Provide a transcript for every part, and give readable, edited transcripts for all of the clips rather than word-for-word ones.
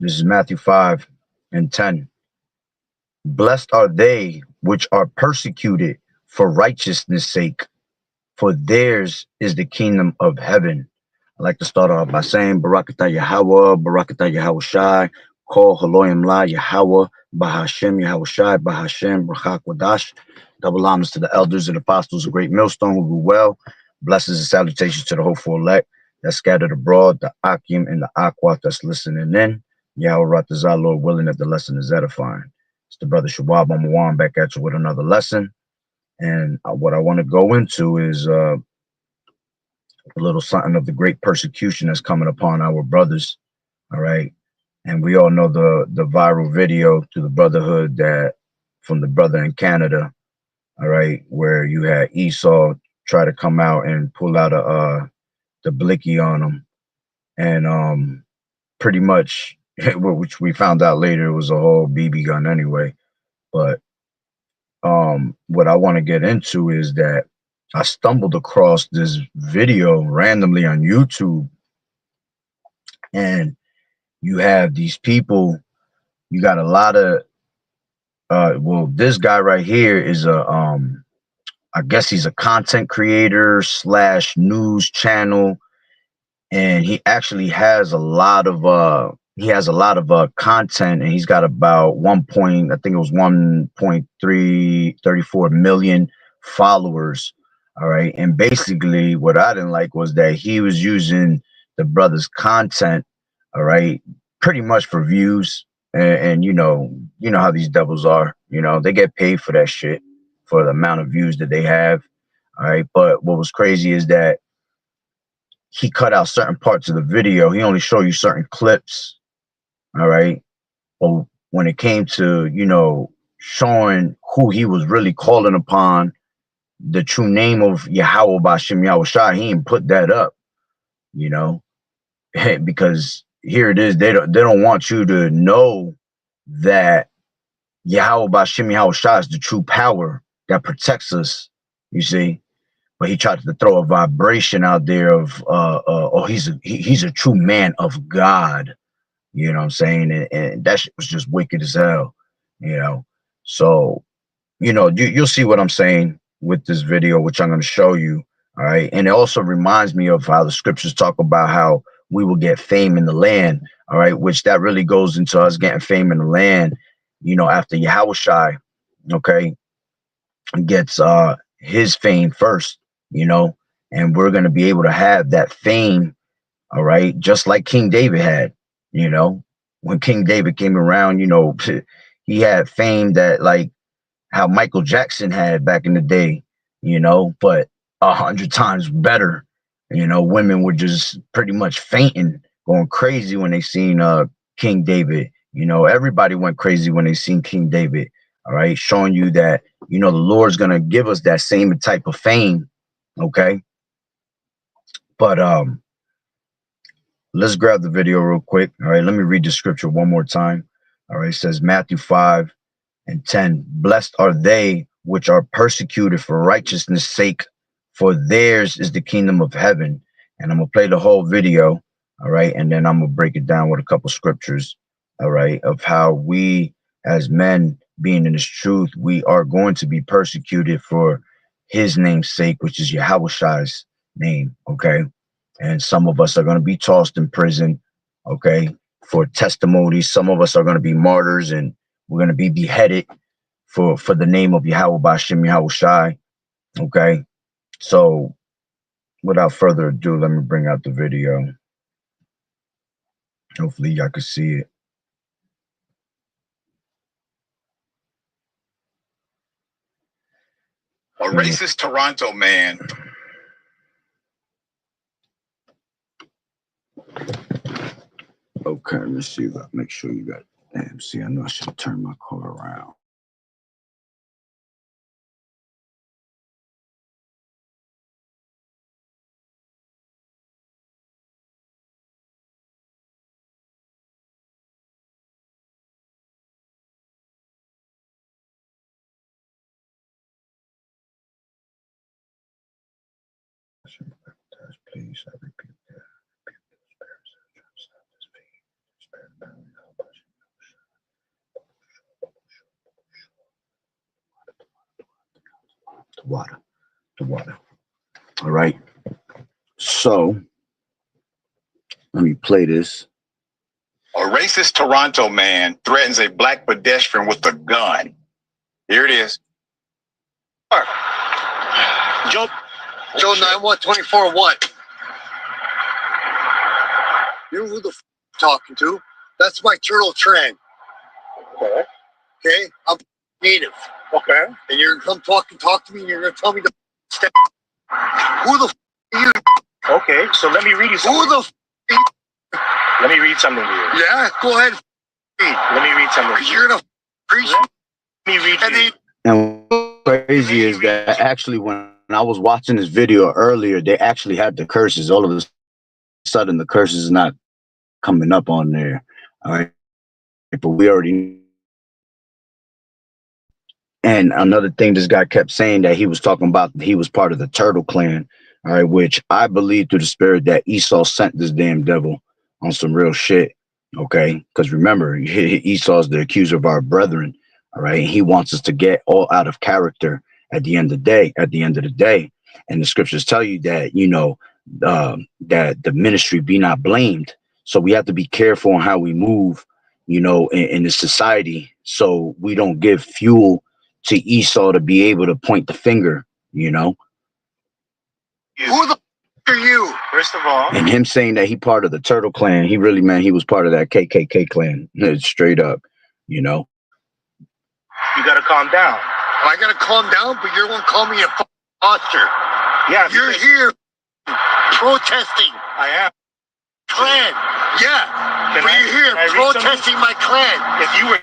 This is Matthew 5 and 10. Blessed are they which are persecuted for righteousness' sake, for theirs is the kingdom of heaven. I like to start off by saying Barakatah Yahweh, Barakatah Yahweh Shai, Kol Haloyim La Yahweh, Bahashem Yahweh Shai, Bahashem Brachak Wadash. Double honors to the elders and apostles of Great Millstone who rule well. Blessings and salutations to the hopeful elect that scattered abroad, the Akim and the Aqua that's listening in. Yahweh Ratazah, Lord willing that the lesson is edifying. It's the brother Shabab Amawan back at you with another lesson. And what I want to go into is a little something of the great persecution that's coming upon our brothers. All right. And we all know the viral video to the brotherhood that from the brother in Canada. All right. Where you had Esau try to come out and pull out the blicky on him. And pretty much, which we found out later, it was a whole BB gun anyway. But what I want to get into is that I stumbled across this video randomly on YouTube, and you have these people. You got a lot of well, this guy right here is a I guess he's a content creator slash news channel, and he actually has a lot of content, and he's got about I think it was 1.334 million followers. All right. And basically what I didn't like was that he was using the brother's content, all right, pretty much for views. And you know how these devils are, they get paid for that shit, for the amount of views that they have. All right. But what was crazy is that he cut out certain parts of the video. He only showed you certain clips. All right. But when it came to, showing who he was really calling upon, the true name of Yahweh Bashem Yahweh Shai, he didn't put that up, you know, because here it is. They don't want you to know that Yahweh Bashem Yahweh Shai is the true power that protects us, you see. But he tried to throw a vibration out there of oh, he's a true man of God, you know what I'm saying? And that shit was just wicked as hell, you know. So, you'll see what I'm saying with this video, which I'm going to show you. All right. And it also reminds me of how the scriptures talk about how we will get fame in the land. All right. Which that really goes into us getting fame in the land, after Yahushai, okay, gets his fame first, and we're going to be able to have that fame. All right. Just like King David had, when King David came around, he had fame that, like, how Michael Jackson had back in the day, but 100 times better. Women were just pretty much fainting, going crazy when they seen King David. Everybody went crazy when they seen King David. All right, showing you that the Lord's gonna give us that same type of fame. Okay, but let's grab the video real quick. All right, let me read the scripture one more time. All right, it says Matthew 5 and 10. Blessed are they which are persecuted for righteousness' sake, for theirs is the kingdom of heaven. And I'm going to play the whole video, all right, and then I'm going to break it down with a couple scriptures, all right, of how we as men being in this truth, we are going to be persecuted for his name's sake, which is Yahweh's name, okay? And some of us are going to be tossed in prison, okay, for testimonies. Some of us are going to be martyrs, and we're going to be beheaded for the name of Yahweh Bashem Yahweh Shai. Okay. So without further ado, let me bring out the video. Hopefully y'all can see it. A racist Toronto man. Okay, let me see. Make sure you got. Damn, see, I know I should turn my car around. Please, I repeat that. water, the water. All right. So let me play this. A racist Toronto man threatens a black pedestrian with a gun. Here it is. Joe 9124 what? You know who the talking to? That's my turtle train. Okay. Okay? I'm native. Okay. And you're gonna come talk to me and you're gonna tell me to step. Who the are you? Okay, so let me read you something. Who the are you? Let me read something to you. Yeah, go ahead. Let me read something to you. You're gonna preach. Let me read you. And what's crazy is that actually when I was watching this video earlier, they actually had the curses. All of a sudden, the curses is not coming up on there. All right. But we already. And another thing this guy kept saying that he was talking about, he was part of the Turtle Clan. All right. Which I believe through the spirit that Esau sent this damn devil on some real shit. Okay. Because remember, Esau's the accuser of our brethren. All right. He wants us to get all out of character at the end of the day, And the scriptures tell you that, that the ministry be not blamed. So we have to be careful on how we move, in the society. So we don't give fuel to Esau to be able to point the finger, Who the are you? First of all, And him saying that he part of the Turtle Clan, he really meant he was part of that KKK clan, straight up, You got to calm down. I gotta calm down, but you're gonna call me a monster. Yeah, You're here protesting. I am. Clan. Yeah. But you're here protesting my clan. If you were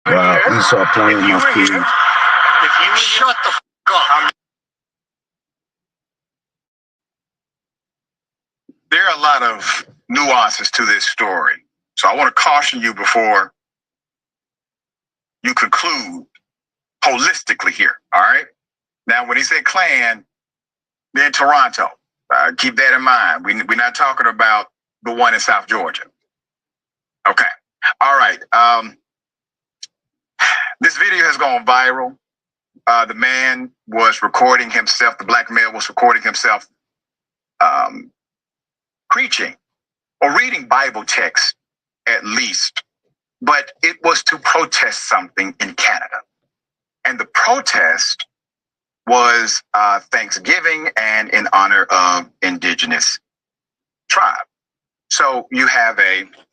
Wow, Esau playing my feet. If you shut the f up. There are a lot of nuances to this story. So I want to caution you before you conclude holistically here. All right. Now, when he said clan, they're in Toronto. Keep that in mind. We're not talking about the one in South Georgia. Okay. All right. This video has gone viral. The man was recording himself. The black male was recording himself preaching or reading Bible text, at least. But it was to protest something in Canada. And the protest was Thanksgiving and in honor of indigenous tribe. So you have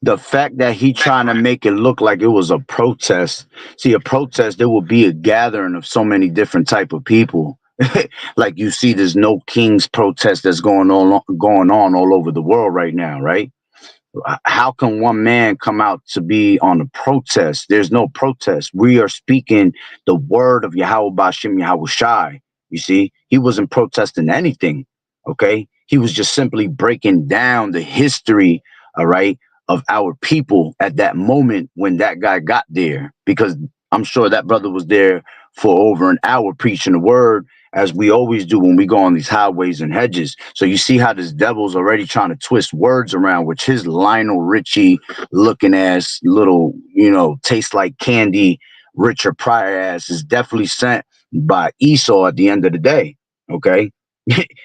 the fact that he trying to make it look like it was a protest. See, a protest, there will be a gathering of so many different type of people. Like you see, there's no King's protest that's going on all over the world right now, right? How can one man come out to be on a protest? There's no protest. We are speaking the word of Yahweh Bashim Yahweh Shai. You see, he wasn't protesting anything. Okay. He was just simply breaking down the history, all right, of our people at that moment when that guy got there, because I'm sure that brother was there for over an hour preaching the word, as we always do when we go on these highways and hedges. So you see how this devil's already trying to twist words around, which his Lionel Richie looking ass little, tastes like candy, Richard Pryor ass is definitely sent by Esau at the end of the day. Okay.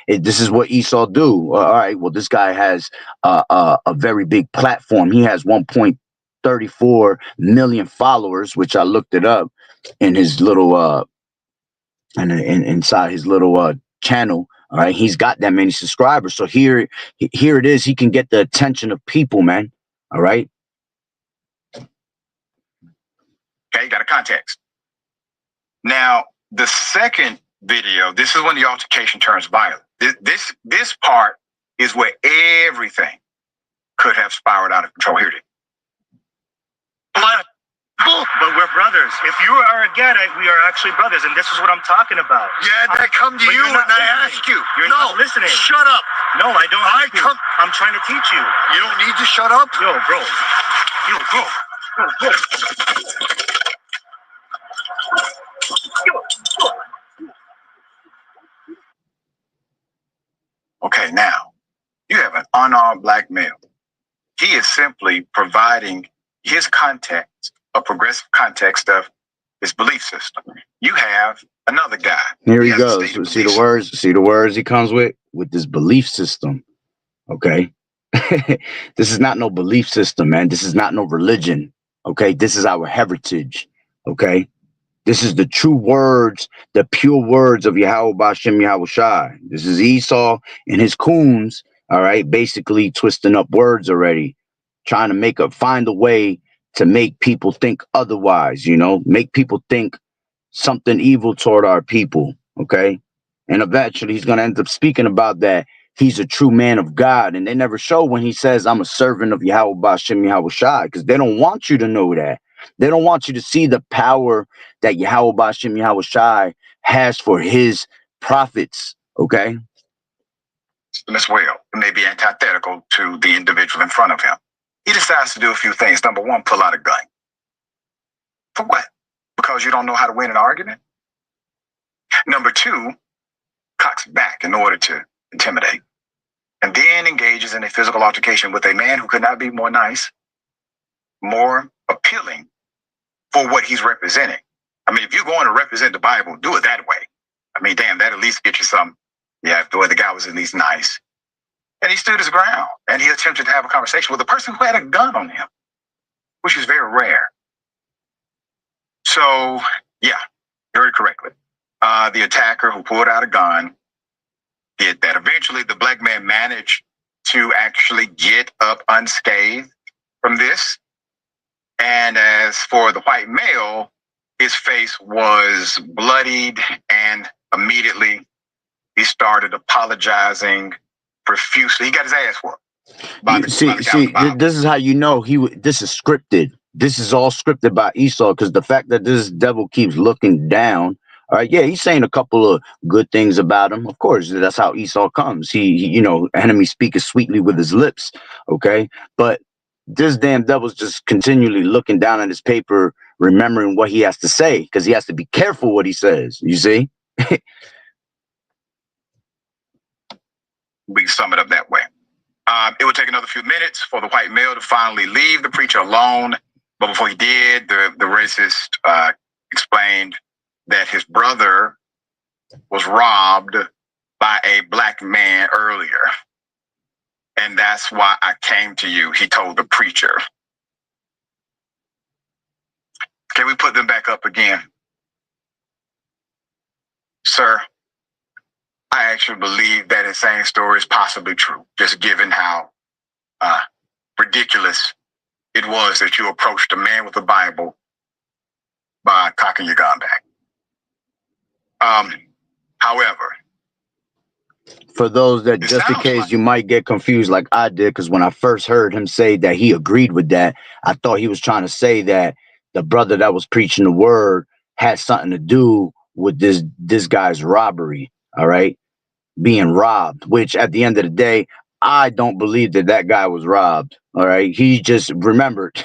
This is what Esau do. All right. Well, this guy has a very big platform. He has 1.34 million followers, which I looked it up in his little inside his little channel. All right, he's got that many subscribers. So here it is. He can get the attention of people, man. All right. Okay, you got a context. Now, the second video, this is when the altercation turns violent. This part is where everything could have spiraled out of control. Here it is. But we're brothers. If you are a Gadite, we are actually brothers, and this is what I'm talking about. Yeah, I come to you and I ask you. You're not listening. Shut up. No, I don't. I'm trying to teach you. You don't need to shut up. Yo, bro. Okay, now you have an unarmed black male. He is simply providing his context a progressive context of his belief system. You have another guy. Here he goes. See the words. See the words he comes with this belief system. Okay, this is not no belief system, man. This is not no religion. Okay, this is our heritage. Okay, this is the true words, the pure words of Yahweh Bashem Yahweh Shai. This is Esau and his coons. All right, basically twisting up words already, trying to find a way to make people think otherwise. You know, make people think something evil toward our people. Okay. And eventually he's going to end up speaking about that he's a true man of God. And they never show when he says, I'm a servant of Yahweh Bashem Yahweh Shai, because they don't want you to know that. They don't want you to see the power that Yahweh Bashem Yahweh Shai has for his prophets. Okay. As well, it may be antithetical to the individual in front of him. He decides to do a few things. Number one, pull out a gun. For what? Because you don't know how to win an argument? Number two, cocks back in order to intimidate, and then engages in a physical altercation with a man who could not be more nice, more appealing for what he's representing. I mean, if you're going to represent the Bible, do it that way. I mean, damn, that at least get you some. Yeah, the guy was at least nice. And he stood his ground, and he attempted to have a conversation with a person who had a gun on him, which is very rare. So, yeah, very correctly. The attacker who pulled out a gun did that. Eventually, the black man managed to actually get up unscathed from this. And as for the white male, his face was bloodied, and immediately he started apologizing profusely. He got his ass whooped. This is how you know this is scripted. This is all scripted by Esau, because the fact that this devil keeps looking down. All right, yeah, he's saying a couple of good things about him. Of course, that's how Esau comes. He enemy speaketh sweetly with his lips. Okay, but this damn devil's just continually looking down at his paper, remembering what he has to say, because he has to be careful what he says. You see? We sum it up that way. It would take another few minutes for the white male to finally leave the preacher alone. But before he did, the racist explained that his brother was robbed by a black man earlier. And that's why I came to you, he told the preacher. Can we put them back up again? Sir, I actually believe that insane story is possibly true, just given how ridiculous it was that you approached a man with a Bible by cocking your gun back. However, for those that just in case you might get confused like I did, because when I first heard him say that he agreed with that, I thought he was trying to say that the brother that was preaching the word had something to do with this guy's robbery. All right. Being robbed, which at the end of the day, I don't believe that guy was robbed. All right. He just remembered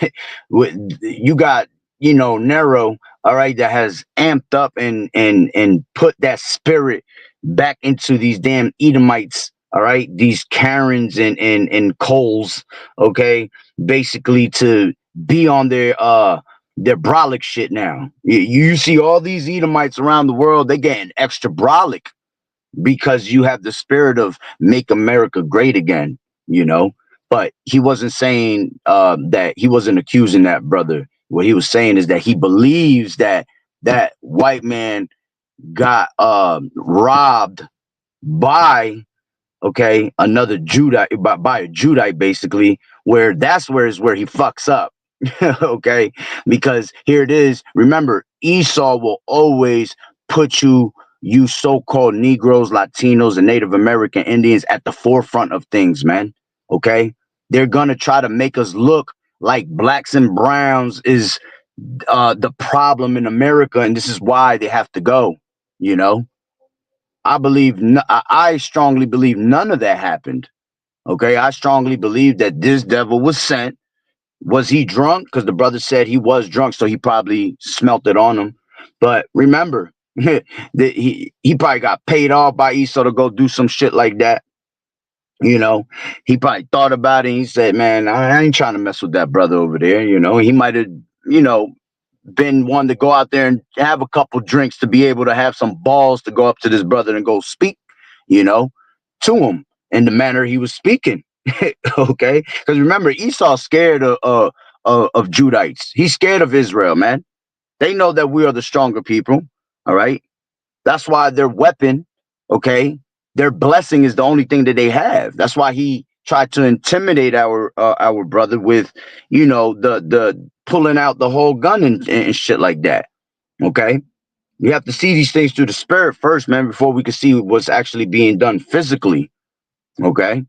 you got, Nero. All right. That has amped up and put that spirit back into these damn Edomites. All right. These Karens and Coles. Okay. Basically to be on their brolic shit now. You see all these Edomites around the world, they getting extra brolic, because you have the spirit of make America great again, but he wasn't saying that he wasn't accusing that brother. What he was saying is that he believes that white man got robbed by another Judite, by a Judite, basically, where he fucks up. Okay, because here it is. Remember, Esau will always put you so-called Negroes, Latinos, and Native American Indians at the forefront of things, man. Okay, they're gonna try to make us look like blacks and browns is the problem in America, and this is why they have to go. I strongly believe none of that happened. Okay, I strongly believe that this devil was sent. Was he drunk? Because the brother said he was drunk, so he probably smelt it on him. But remember, he probably got paid off by Esau to go do some shit like that. He probably thought about it and he said, man, I ain't trying to mess with that brother over there. He might have you know, been one to go out there and have a couple drinks to be able to have some balls to go up to this brother and go speak, you know, to him in the manner he was speaking. Okay, because remember, Esau's scared of Judites. He's scared of Israel, man. They know that we are the stronger people. All right, that's why their weapon, okay, their blessing is the only thing that they have. That's why he tried to intimidate our brother with, you know, the pulling out the whole gun and shit like that. Okay, we have to see these things through the spirit first, man, before we can see what's actually being done physically. Okay,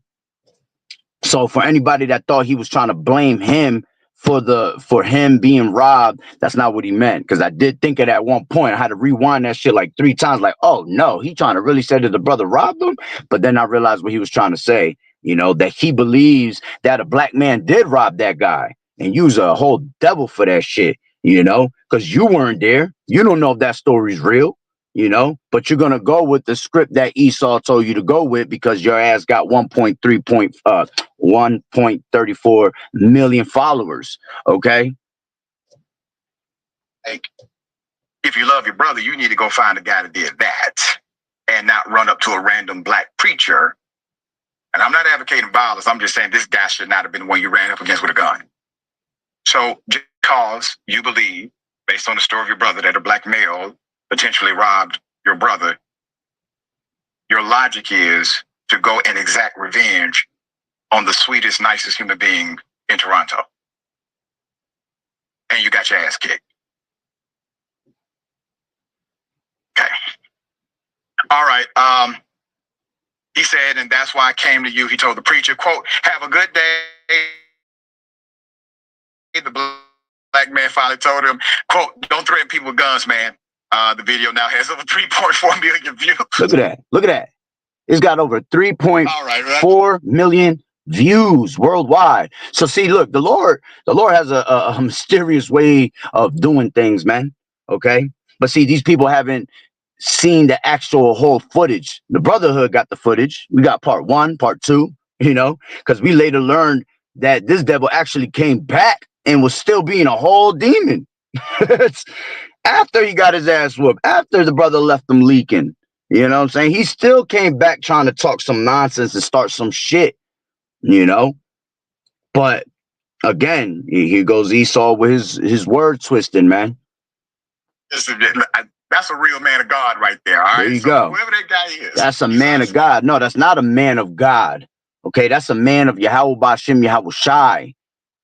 so for anybody that thought he was trying to blame him for him being robbed, that's not what he meant. Because I did think it at one point. I had to rewind that shit like 3 times. Like, oh no, he trying to really say that the brother robbed him. But then I realized what he was trying to say. You know, that he believes that a black man did rob that guy and use a whole devil for that shit. You know, because you weren't there. You don't know if that story's real. You know, but you're gonna go with the script that Esau told you to go with because your ass got 1.34 million followers. Okay. Like, if you love your brother, you need to go find a guy that did that and not run up to a random black preacher. And I'm not advocating violence. I'm just saying this guy should not have been the one you ran up against with a gun. So just because you believe, based on the story of your brother, that a black male potentially robbed your brother, your logic is to go and exact revenge on the sweetest, nicest human being in Toronto. And you got your ass kicked. Okay. All right. He said, and that's why I came to you. He told the preacher, quote, have a good day. The black man finally told him, quote, don't threaten people with guns, man. The video now has over 3.4 million views. Look at that. Look at that. It's got over 3.4 million views worldwide. So see, look, the Lord has a mysterious way of doing things, man. Okay. But see, these people haven't seen the actual whole footage. The Brotherhood got the footage. We got part 1, part 2, you know, because we later learned that this devil actually came back and was still being a whole demon. After he got his ass whooped, after the brother left him leaking. You know what I'm saying? He still came back trying to talk some nonsense and start some shit, you know? But again, here goes Esau with his word twisting, man. That's a real man of God right there. All right. There you go. Whoever that guy is. That's a man of God. No, that's not a man of God. Okay, that's a man of Yahweh Bashem Yahweh Shai.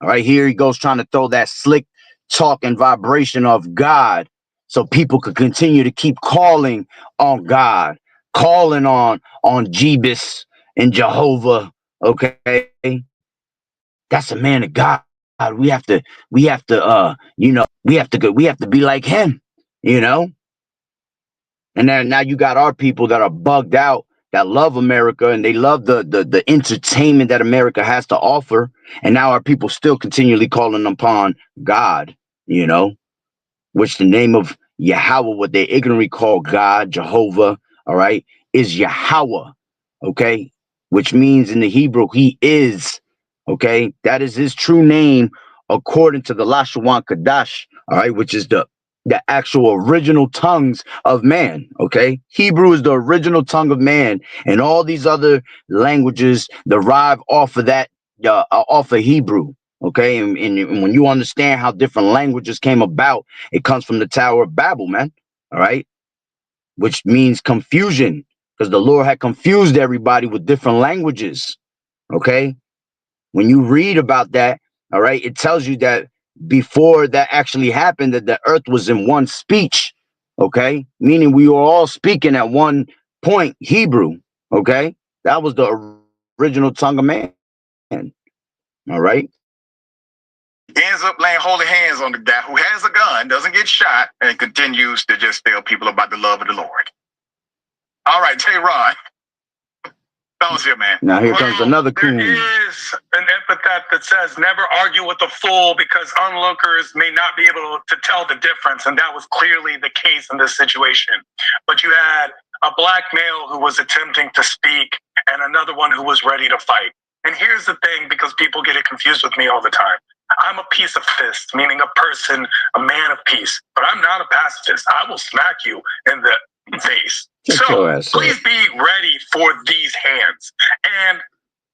All right, here he goes trying to throw that slick talk and vibration of God so people could continue to keep calling on God, calling on Jebus and Jehovah. Okay, that's a man of God. We have to you know, we have to be like him, you know. And then now you got our people that are bugged out, that love America and they love the entertainment that America has to offer. And now our people still continually calling upon God, you know, which the name of Yahweh, what they ignorantly call God, Jehovah, all right, is Yahweh, okay, which means in the Hebrew, he is, okay, that is his true name according to the Lashawan Kadash, all right, which is the actual original tongues of man, okay? Hebrew is the original tongue of man, and all these other languages derive off of that, off of Hebrew, okay? And when you understand how different languages came about, it comes from the Tower of Babel, man, all right? Which means confusion, because the Lord had confused everybody with different languages, okay? When you read about that, all right, it tells you that before that actually happened, that the earth was in one speech, okay? Meaning we were all speaking at one point Hebrew, okay? That was the original tongue of man, all right? He ends up laying holy hands on the guy who has a gun, doesn't get shot, and continues to just tell people about the love of the Lord. All right, J-Ron. Here, man. Now here comes another coon. There is an epithet that says never argue with a fool because onlookers may not be able to tell the difference, and that was clearly the case in this situation. But you had a black male who was attempting to speak and another one who was ready to fight. And here's the thing, because people get it confused with me all the time. I'm a pacifist, meaning a person, a man of peace, but I'm not a pacifist. I will smack you in the face. So please be ready for these hands. And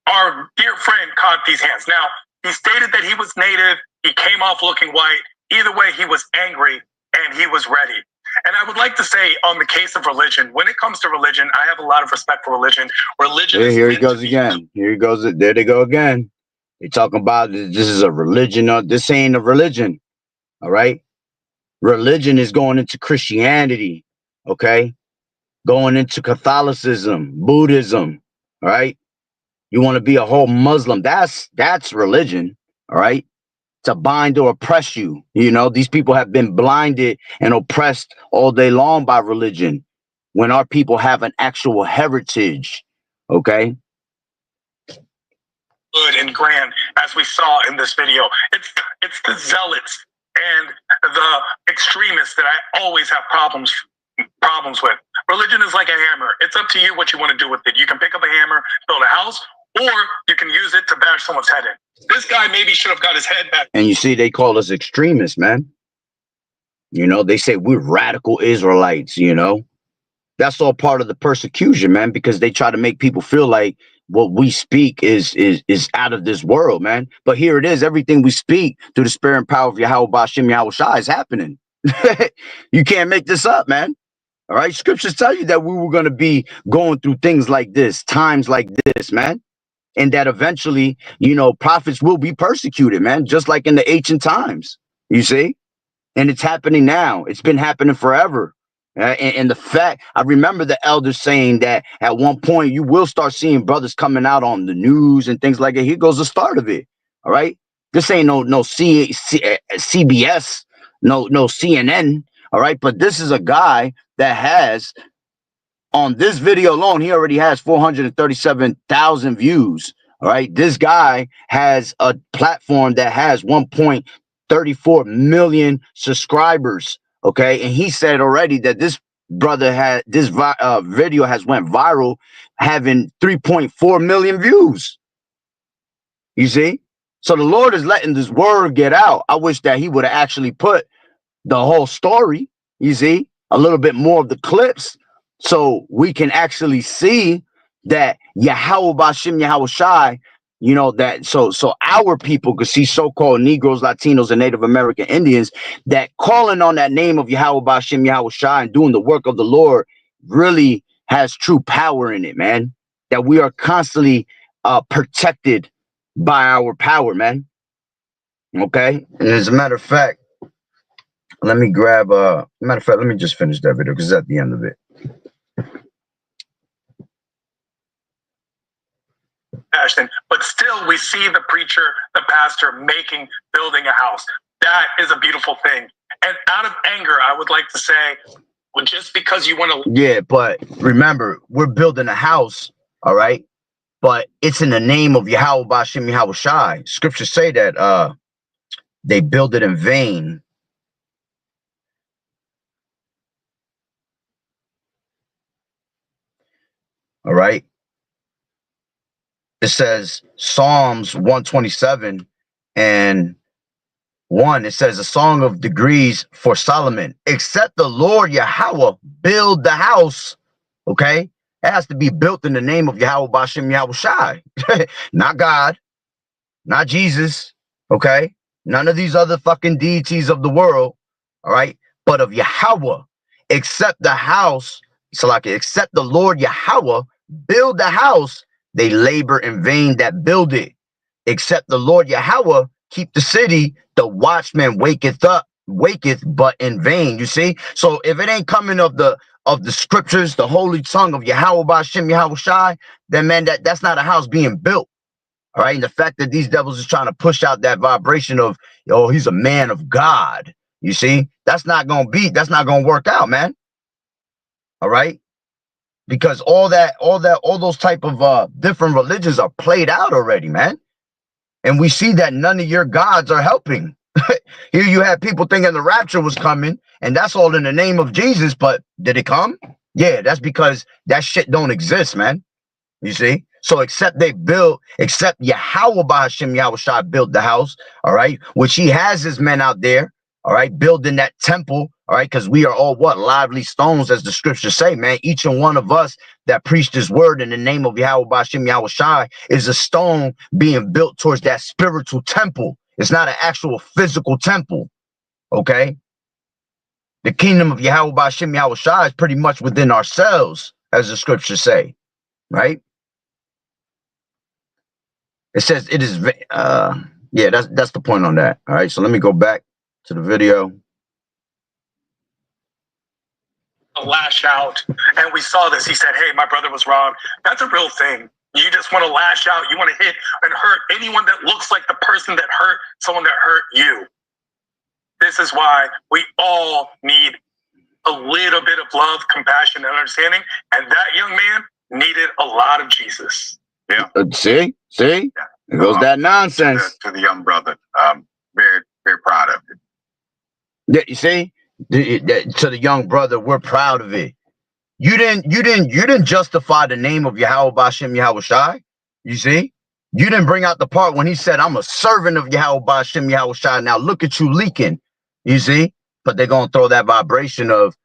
our dear friend caught these hands. Now, he stated that he was native. He came off looking white. Either way, he was angry and he was ready. And I would like to say, on the case of religion, when it comes to religion, I have a lot of respect for religion. Religion is here he goes again. Here he goes. There they go again. They talking about this is a religion. This ain't a religion. All right. Religion is going into Christianity. Okay. Going into Catholicism, Buddhism. All right. You want to be a whole Muslim. That's religion. All right. To bind or oppress you. You know, these people have been blinded and oppressed all day long by religion when our people have an actual heritage. Okay. Good and grand, as we saw in this video. It's the zealots and the extremists that I always have problems with. Religion is like a hammer. It's up to you what you want to do with it. You can pick up a hammer, build a house, or you can use it to bash someone's head in. This guy maybe should have got his head back. And you see, they call us extremists, man. You know, they say we're radical Israelites, you know. That's all part of the persecution, man, because they try to make people feel like what we speak is out of this world, man. But here it is. Everything we speak through the spirit and power of Yahweh Bashim Yahweh Shai is happening. You can't make this up, man. All right. Scriptures tell you that we were going to be going through things like this, times like this, man. And that eventually, you know, prophets will be persecuted, man, just like in the ancient times, you see? And it's happening now. It's been happening forever. And the fact, I remember the elders saying that at one point you will start seeing brothers coming out on the news and things like that. Here goes the start of it. All right. This ain't no CBS, no CNN. All right. But this is a guy that has, on this video alone, he already has 437,000 views. All right. This guy has a platform that has 1.34 million subscribers. Okay. And he said already that this brother had this video has went viral, having 3.4 million views. You see? So the Lord is letting this word get out. I wish that he would have actually put the whole story, you see, a little bit more of the clips, so we can actually see that Yahweh Bashim Yahweh Shai, you know, that so our people could see so-called Negroes, Latinos, and Native American Indians that calling on that name of Yahweh Bashim Yahweh Shai and doing the work of the Lord really has true power in it, man. That we are constantly protected by our power, man. Okay. And as a matter of fact, let me grab let me just finish that video because it's at the end of it. But still, we see the preacher, the pastor building a house. That is a beautiful thing. And out of anger, I would like to say, well, just because you want to. Yeah, but remember, we're building a house, all right? But it's in the name of Yahweh Bashim Yahweh Shai. Scriptures say that they build it in vain. All right. It says Psalms 127 and 1. It says a song of degrees for Solomon. Except the Lord Yahweh build the house. Okay. It has to be built in the name of Yahweh Bashim Yahweh Shai. Not God. Not Jesus. Okay. None of these other fucking deities of the world. All right. But of Yahweh. Except the house. So like, except the Lord Yahweh build the house, they labor in vain that build it. Except the Lord Yahweh keep the city, the watchman waketh but in vain. You see? So if it ain't coming of the scriptures, the holy tongue of Yahweh Bashim Yahweh Shai, then man, that's not a house being built. All right. And the fact that these devils is trying to push out that vibration of, oh, he's a man of God. You see, that's not gonna work out, man. All right. Because all those type of different religions are played out already, man. And we see that none of your gods are helping. Here you have people thinking the rapture was coming, and that's all in the name of Jesus. But did it come? Yeah, that's because that shit don't exist, man. You see? So except Yahweh Ba'ashem Yahushua built the house, all right, which he has his men out there, all right, building that temple, all right, because we are all what? Lively stones, as the scriptures say, man. Each and one of us that preached his word in the name of Yahweh Ba'ashem Yahushua is a stone being built towards that spiritual temple. It's not an actual physical temple, okay? The kingdom of Yahweh Ba'ashem Yahushua is pretty much within ourselves, as the scriptures say, right? It says it is, yeah, that's the point on that. All right, so let me go back to the video. Lash out, and we saw this. He said, "Hey, my brother was wrong." That's a real thing. You just want to lash out. You want to hit and hurt anyone that looks like the person that hurt someone that hurt you. This is why we all need a little bit of love, compassion, and understanding. And that young man needed a lot of Jesus. Yeah. See, Yeah. it goes that nonsense. To the young brother. Very, very proud of it. Yeah, you see, to the young brother, we're proud of it. You didn't justify the name of Yahweh Ba'ashem Yahushai. You see, you didn't bring out the part when he said, "I'm a servant of Yahweh Ba'ashem Yahushai." Now look at you leaking. You see, but they're gonna throw that vibration of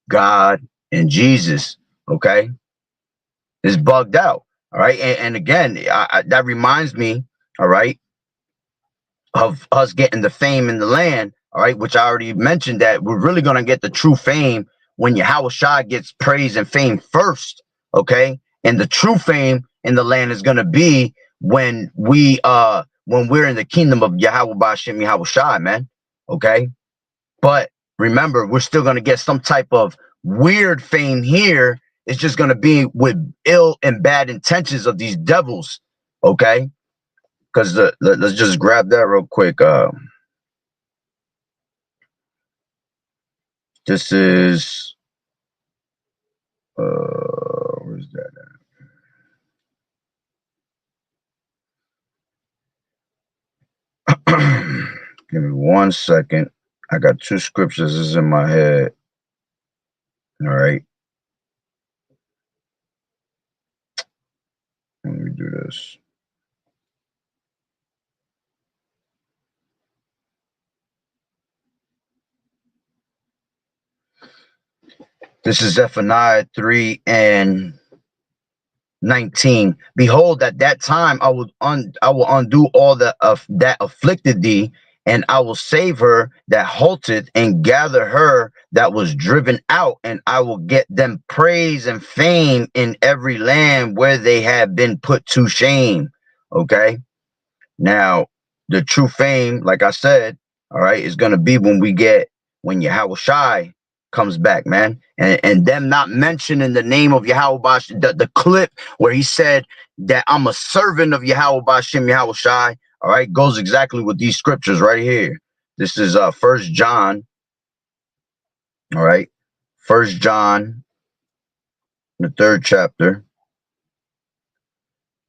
God and Jesus. Okay, it's bugged out. All right, and again, that reminds me, all right, of us getting the fame in the land, all right, which I already mentioned that we're really going to get the true fame when Yahushua gets praise and fame first, okay? And the true fame in the land is going to be when we're in the kingdom of Yahweh Ba'ashem Yahushua, man, okay? But remember, we're still going to get some type of weird fame here. It's just going to be with ill and bad intentions of these devils, okay? Because let's just grab that real quick. This is where's that at? Give me 1 second. I got two scriptures is in my head. All right. Let me do this. This is Zephaniah 3:19. Behold, at that time I will undo all that afflicted thee, and I will save her that halted, and gather her that was driven out, and I will get them praise and fame in every land where they have been put to shame. Okay. Now, the true fame, like I said, all right, is gonna be when Yahushai comes back, man, and them not mentioning the name of Yahweh Ba'ashem, the clip where he said that I'm a servant of Yahweh Ba'ashem Yahushai, all right, goes exactly with these scriptures right here. This is 1 John, all right, 1 John, the 3rd chapter,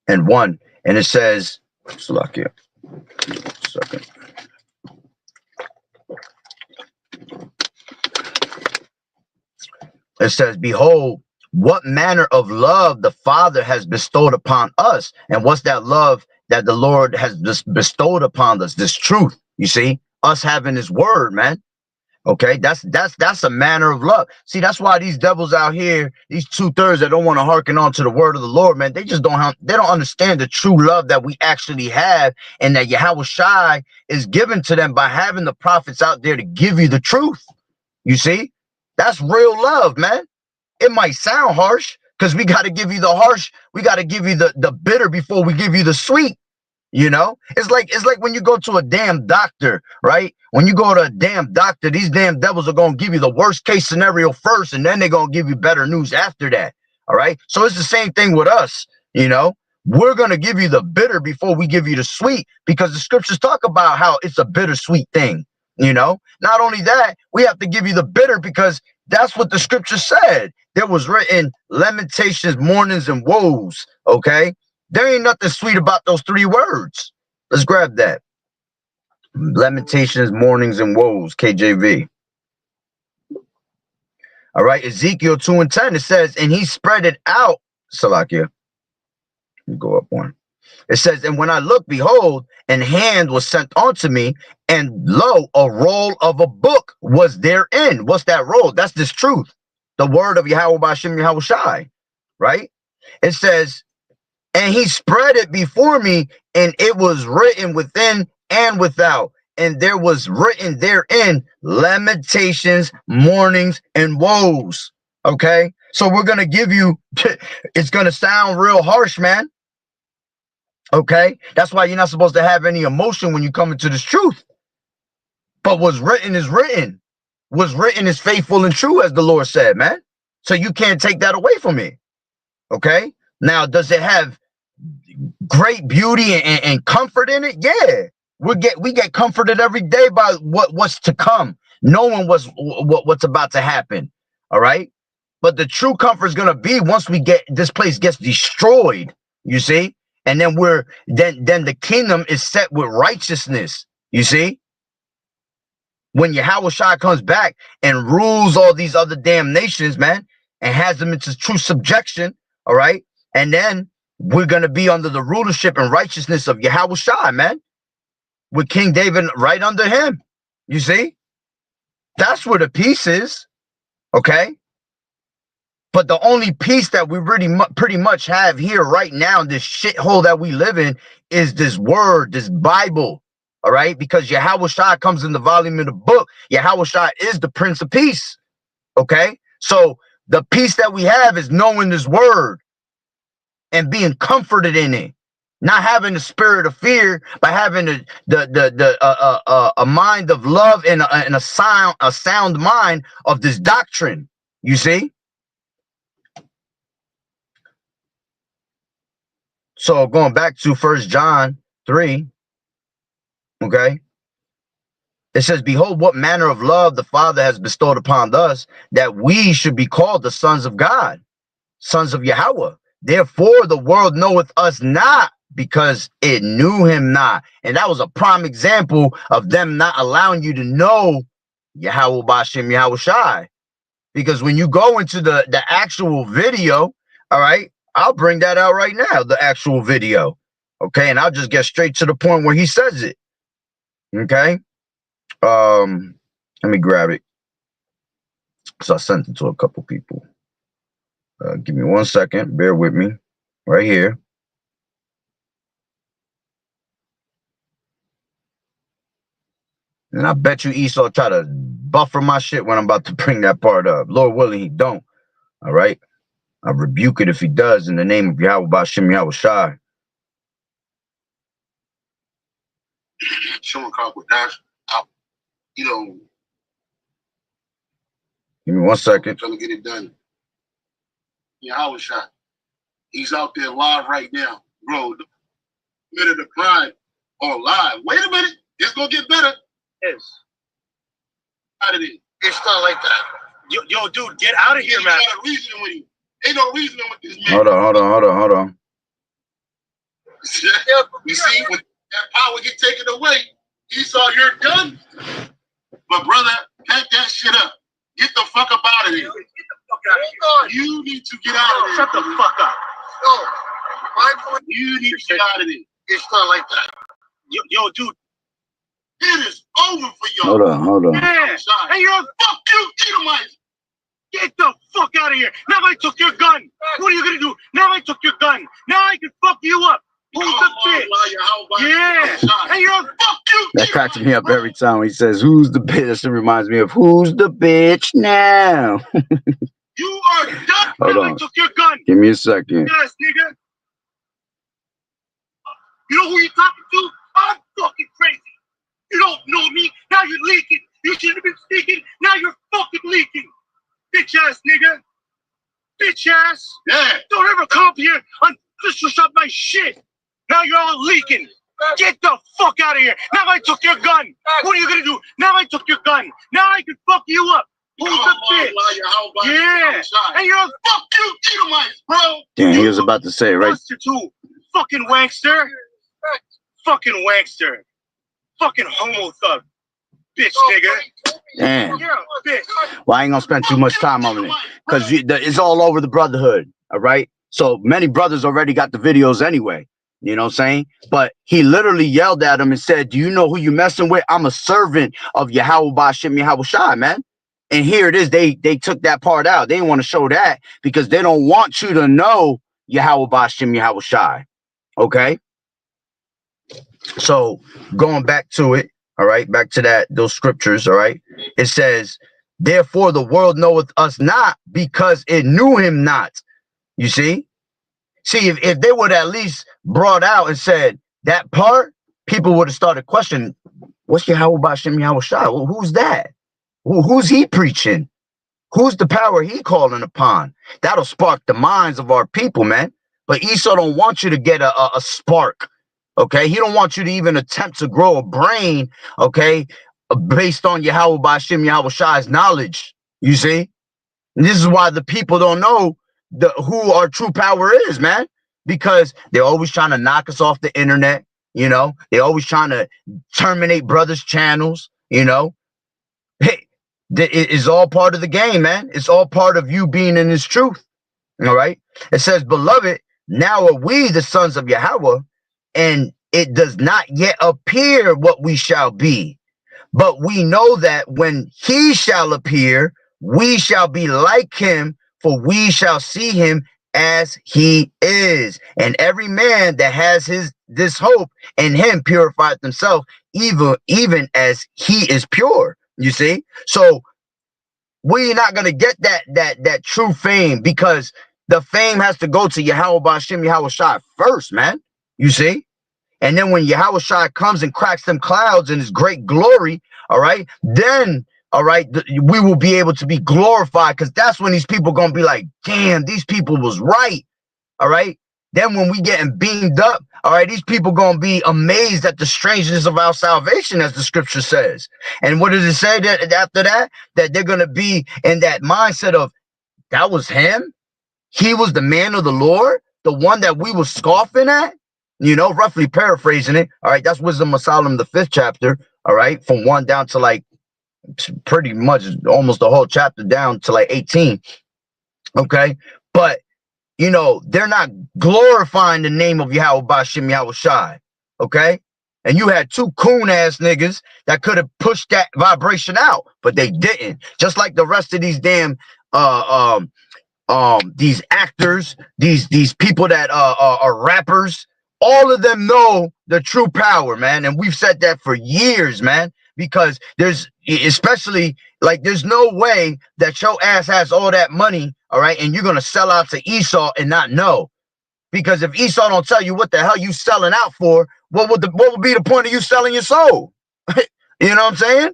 and 1, and it says, Salakia, second. It says, behold, what manner of love the Father has bestowed upon us. And what's that love that the Lord has bestowed upon us? This truth, you see, us having his word, man. Okay, that's a manner of love. See, that's why these devils out here, these 2/3 that don't want to hearken on to the word of the Lord, man, they just don't understand the true love that we actually have, and that Yahushai is given to them by having the prophets out there to give you the truth. You see? That's real love, man. It might sound harsh because we got to give you the harsh. We got to give you the bitter before we give you the sweet. You know, it's like when you go to a damn doctor, right? When you go to a damn doctor, these damn devils are going to give you the worst case scenario first, and then they're going to give you better news after that. All right. So it's the same thing with us. You know, we're going to give you the bitter before we give you the sweet, because the scriptures talk about how it's a bittersweet thing. You know, not only that, we have to give you the bitter because that's what the scripture said. There was written lamentations, mournings, and woes. Okay. There ain't nothing sweet about those 3 words. Let's grab that. Lamentations, mournings, and woes, KJV. All right, Ezekiel 2:10, it says, and he spread it out, Salakia. Go up one. It says, and when I looked, behold, an hand was sent unto me, and lo, a roll of a book was therein. What's that roll? That's this truth. The word of Yahweh B'Shem Yahweh Shai, right? It says, and he spread it before me, and it was written within and without. And there was written therein lamentations, mournings, and woes. Okay? So we're going to give you, it's going to sound real harsh, man. Okay? That's why you're not supposed to have any emotion when you come into this truth. But what's written is written. What's written is faithful and true, as the Lord said, man. So you can't take that away from me. Okay? Now, does it have great beauty and comfort in it? Yeah. We get comforted every day by what's to come, knowing what's about to happen. All right. But the true comfort is gonna be once this place gets destroyed, you see, and then then the kingdom is set with righteousness, you see. When Yahweh Shai comes back and rules all these other damn nations, man, and has them into true subjection, all right, and then we're gonna be under the rulership and righteousness of Yahweh Shai, man, with King David right under him. You see, that's where the peace is, okay. But the only peace that we really pretty much have here right now, this shithole that we live in, is this word, this Bible, all right? Because Yahweh Shai comes in the volume of the book. Yahweh Shai is the Prince of Peace, okay? So the peace that we have is knowing this word and being comforted in it, not having the spirit of fear, but having a mind of love and a sound mind of this doctrine. You see. So going back to 1 John 3, okay, it says, behold, what manner of love the Father has bestowed upon us, that we should be called the sons of God, sons of Yahweh. Therefore, the world knoweth us not, because it knew him not. And that was a prime example of them not allowing you to know Yahweh B'Shem Yahweh Shai. Because when you go into the actual video, all right, I'll bring that out right now, the actual video. Okay, and I'll just get straight to the point where he says it. Okay. Let me grab it. So I sent it to a couple people. Give me 1 second. Bear with me. Right here. And I bet you Esau try to buffer my shit when I'm about to bring that part up. Lord willing, he don't. All right. I rebuke it if he does in the name of Yahweh B'Shem Yahweh Shai. Showing with that, you know. Give me 1 second. Trying to get it done. Yahweh Shai. He's out there live right now, bro. The minute of pride on live. Wait a minute. It's gonna get better. Yes. Out of it. It's not like that. Yo, dude, get out of here, man. Ain't no reasoning with you. Ain't no reasoning with this man. Hold on. You see, when that power get taken away, Esau, you're done. But brother, pack that shit up. Get the fuck up out of here. Get the fuck out of here. You need to get out of here. Shut the fuck up. No. You need to get out of here. It's not like that. Yo, dude. It is over for y'all. Hold on. Yeah. Hey, you're fuck you, Edomites. Get the fuck out of here. Now I took your gun. What are you going to do? Now I took your gun. Now I can fuck you up. Who's the bitch? Yeah. Hey, you're fuck you. That cracks me up every time when he says, who's the bitch? That reminds me of, who's the bitch now? You are done. Hold now on. I took your gun. Give me a second. Yes, nigga. You know who you're talking to? I'm fucking crazy. You don't know me. Now you're leaking. You shouldn't have been speaking. Now you're fucking leaking. Bitch ass nigga. Bitch ass. Yeah. Don't ever come up here and disrespect my shit. Now you're all leaking. Get the fuck out of here. Now I took your gun. What are you gonna do? Now I took your gun. Now I can fuck you up. Who's the bitch? Yeah. Hey, you're a fuck you, Edomites, bro. Damn, he was about to say, right? Fucking wankster. Fucking wankster. Fucking homo thug. Bitch, nigga. Damn. You're a bitch. Well, I ain't gonna spend too much time on it because it's all over the brotherhood. All right. So many brothers already got the videos anyway. You know what I'm saying? But he literally yelled at him and said, do you know who you messing with? I'm a servant of Yahweh Bashem Yahweh Shai, man. And here it is. They took that part out. They didn't want to show that because they don't want you to know Yahweh Bashem Yahweh Shai. Okay? So going back to it, all right, back to those scriptures, all right. It says, therefore the world knoweth us not because it knew him not. You see? See, if they would at least brought out and said that part, people would have started questioning, what's Yahweh Bashem Yahweh Shai? Well, who's that? Who's he preaching? Who's the power he calling upon? That'll spark the minds of our people, man. But Esau don't want you to get a spark, okay? He don't want you to even attempt to grow a brain, okay, based on Yahweh Bashem Yahweh Shai's knowledge, you see? And this is why the people don't know who our true power is, man, because they're always trying to knock us off the internet. You know, they're always trying to terminate brothers' channels. You know, hey, it is all part of the game, man. It's all part of you being in His truth. All right. It says, beloved, now are we the sons of Yahweh, and it does not yet appear what we shall be. But we know that when he shall appear, we shall be like him, for we shall see him as he is. And every man that has this hope in him purified himself, even as he is pure. You see? So we're not gonna get that true fame, because the fame has to go to Yahweh Bashem Yahweh Shai first, man. You see? And then when Yahweh Shai comes and cracks them clouds in his great glory, all right, then, all right, we will be able to be glorified, because that's when these people going to be like, damn, these people was right, all right? Then when we getting beamed up, all right, these people going to be amazed at the strangeness of our salvation, as the scripture says. And what does it say that after that? That they're going to be in that mindset of, that was him? He was the man of the Lord, the one that we were scoffing at? You know, roughly paraphrasing it. All right, that's Wisdom of Solomon, the 5th chapter. All right, from 1 down to like pretty much almost the whole chapter down to like 18. Okay, but you know, they're not glorifying the name of Yahweh Bashem Yahweh Shai. Okay, and you had two coon ass niggas that could have pushed that vibration out, but they didn't. Just like the rest of these damn these actors, these people that are rappers. All of them know the true power, man. And we've said that for years, man, because there's, especially like, there's no way that your ass has all that money, all right, and you're going to sell out to Esau and not know. Because if Esau don't tell you what the hell you selling out for, what would be the point of you selling your soul? You know what I'm saying?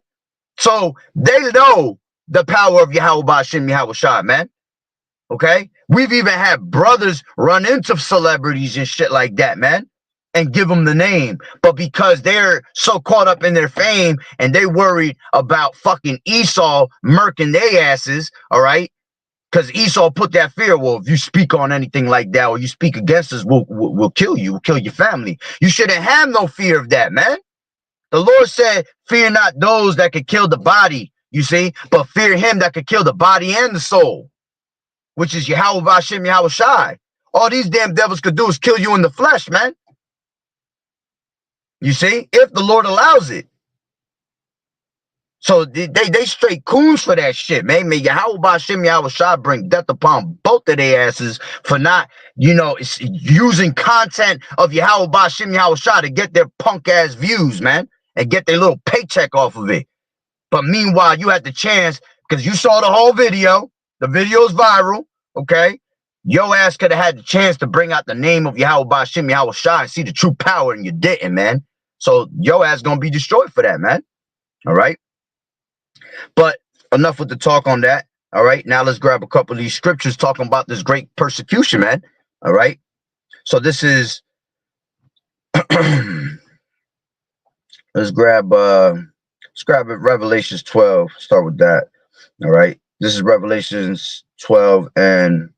So they know the power of Yahweh Bashem Yahweh Shai, man. Okay, we've even had brothers run into celebrities and shit like that, man, and give them the name. But because they're so caught up in their fame and they worried about fucking Esau murking their asses, all right, because Esau put that fear. Well, if you speak on anything like that or you speak against us, we'll kill you. We'll kill your family. You shouldn't have no fear of that, man. The Lord said, fear not those that could kill the body, you see, but fear him that could kill the body and the soul, which is Yahweh Bashem Yahweh Shai. All these damn devils could do is kill you in the flesh, man. You see, if the Lord allows it. So they straight coons for that shit, man. May Yahweh Bashem Yahweh Shai bring death upon both of their asses for not, you know, using content of Yahweh Bashem Yahweh Shai to get their punk ass views, man, and get their little paycheck off of it. But meanwhile, you had the chance, because you saw the whole video. The video's viral. Okay, your ass could have had the chance to bring out the name of Yahweh Bashem Yahweh Shai and see the true power, and you didn't, man. So your ass gonna be destroyed for that, man. All right. But enough with the talk on that. All right. Now let's grab a couple of these scriptures talking about this great persecution, man. All right. So this is let's grab it, Revelations 12. Start with that. All right. This is Revelations 12 and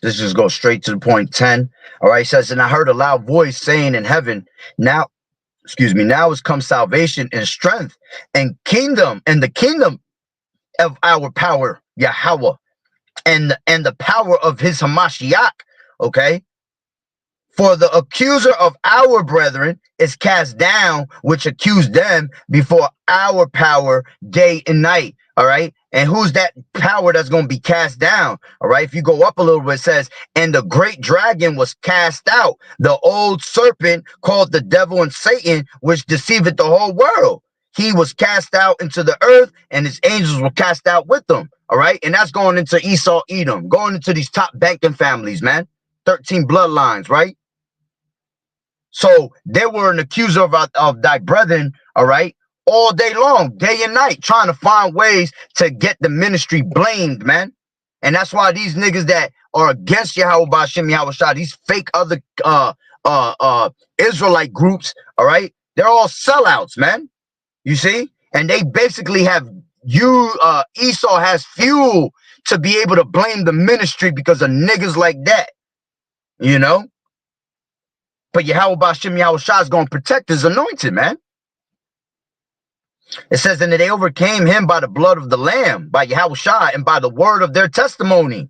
let's just go straight to the point. 10. All right. It says, and I heard a loud voice saying in heaven, now excuse me, now has come salvation and strength and kingdom and the kingdom of our power, Yahweh, and the power of his Hamashiach, okay? For the accuser of our brethren is cast down, which accused them before our power day and night. All right. And who's that power that's going to be cast down? All right. If you go up a little bit, it says, and the great dragon was cast out, the old serpent called the devil and Satan, which deceiveth the whole world. He was cast out into the earth, and his angels were cast out with them. All right. And that's going into Esau, Edom, going into these top banking families, man. 13 bloodlines, right? So they were an accuser of thy brethren, all right, all day long, day and night, trying to find ways to get the ministry blamed, man. And that's why these niggas that are against Yahweh Ba'Shem Yahweh Shah, these fake other Israelite groups, all right, they're all sellouts, man. You see? And they basically have Esau has fuel to be able to blame the ministry because of niggas like that, you know? But Yahweh Ba'Shem Yahweh Shah is going to protect his anointed, man. It says, and they overcame him by the blood of the Lamb, by Yahweh Shah, and by the word of their testimony.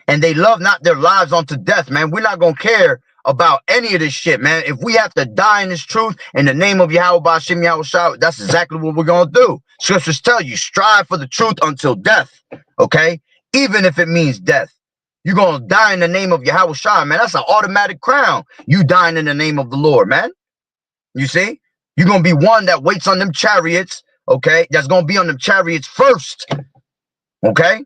And they love not their lives unto death, man. We're not going to care about any of this shit, man. If we have to die in this truth in the name of Yahweh Ba'Shem Yahweh Shah, that's exactly what we're going to do. Scriptures tell you, strive for the truth until death, okay? Even if it means death. You're going to die in the name of Yahweh Shah, man. That's an automatic crown. You dying in the name of the Lord, man. You see? You're going to be one that waits on them chariots, okay? That's going to be on them chariots first, okay?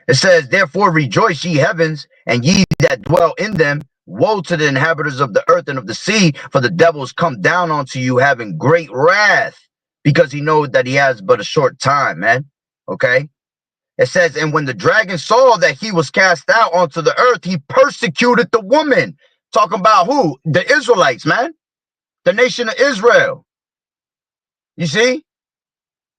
It says, therefore rejoice, ye heavens, and ye that dwell in them. Woe to the inhabitants of the earth and of the sea, for the devil is come down unto you having great wrath, because he knows that he has but a short time, man, okay? It says, and when the dragon saw that he was cast out onto the earth, he persecuted the woman. Talking about who? The Israelites, man. The nation of Israel. You see?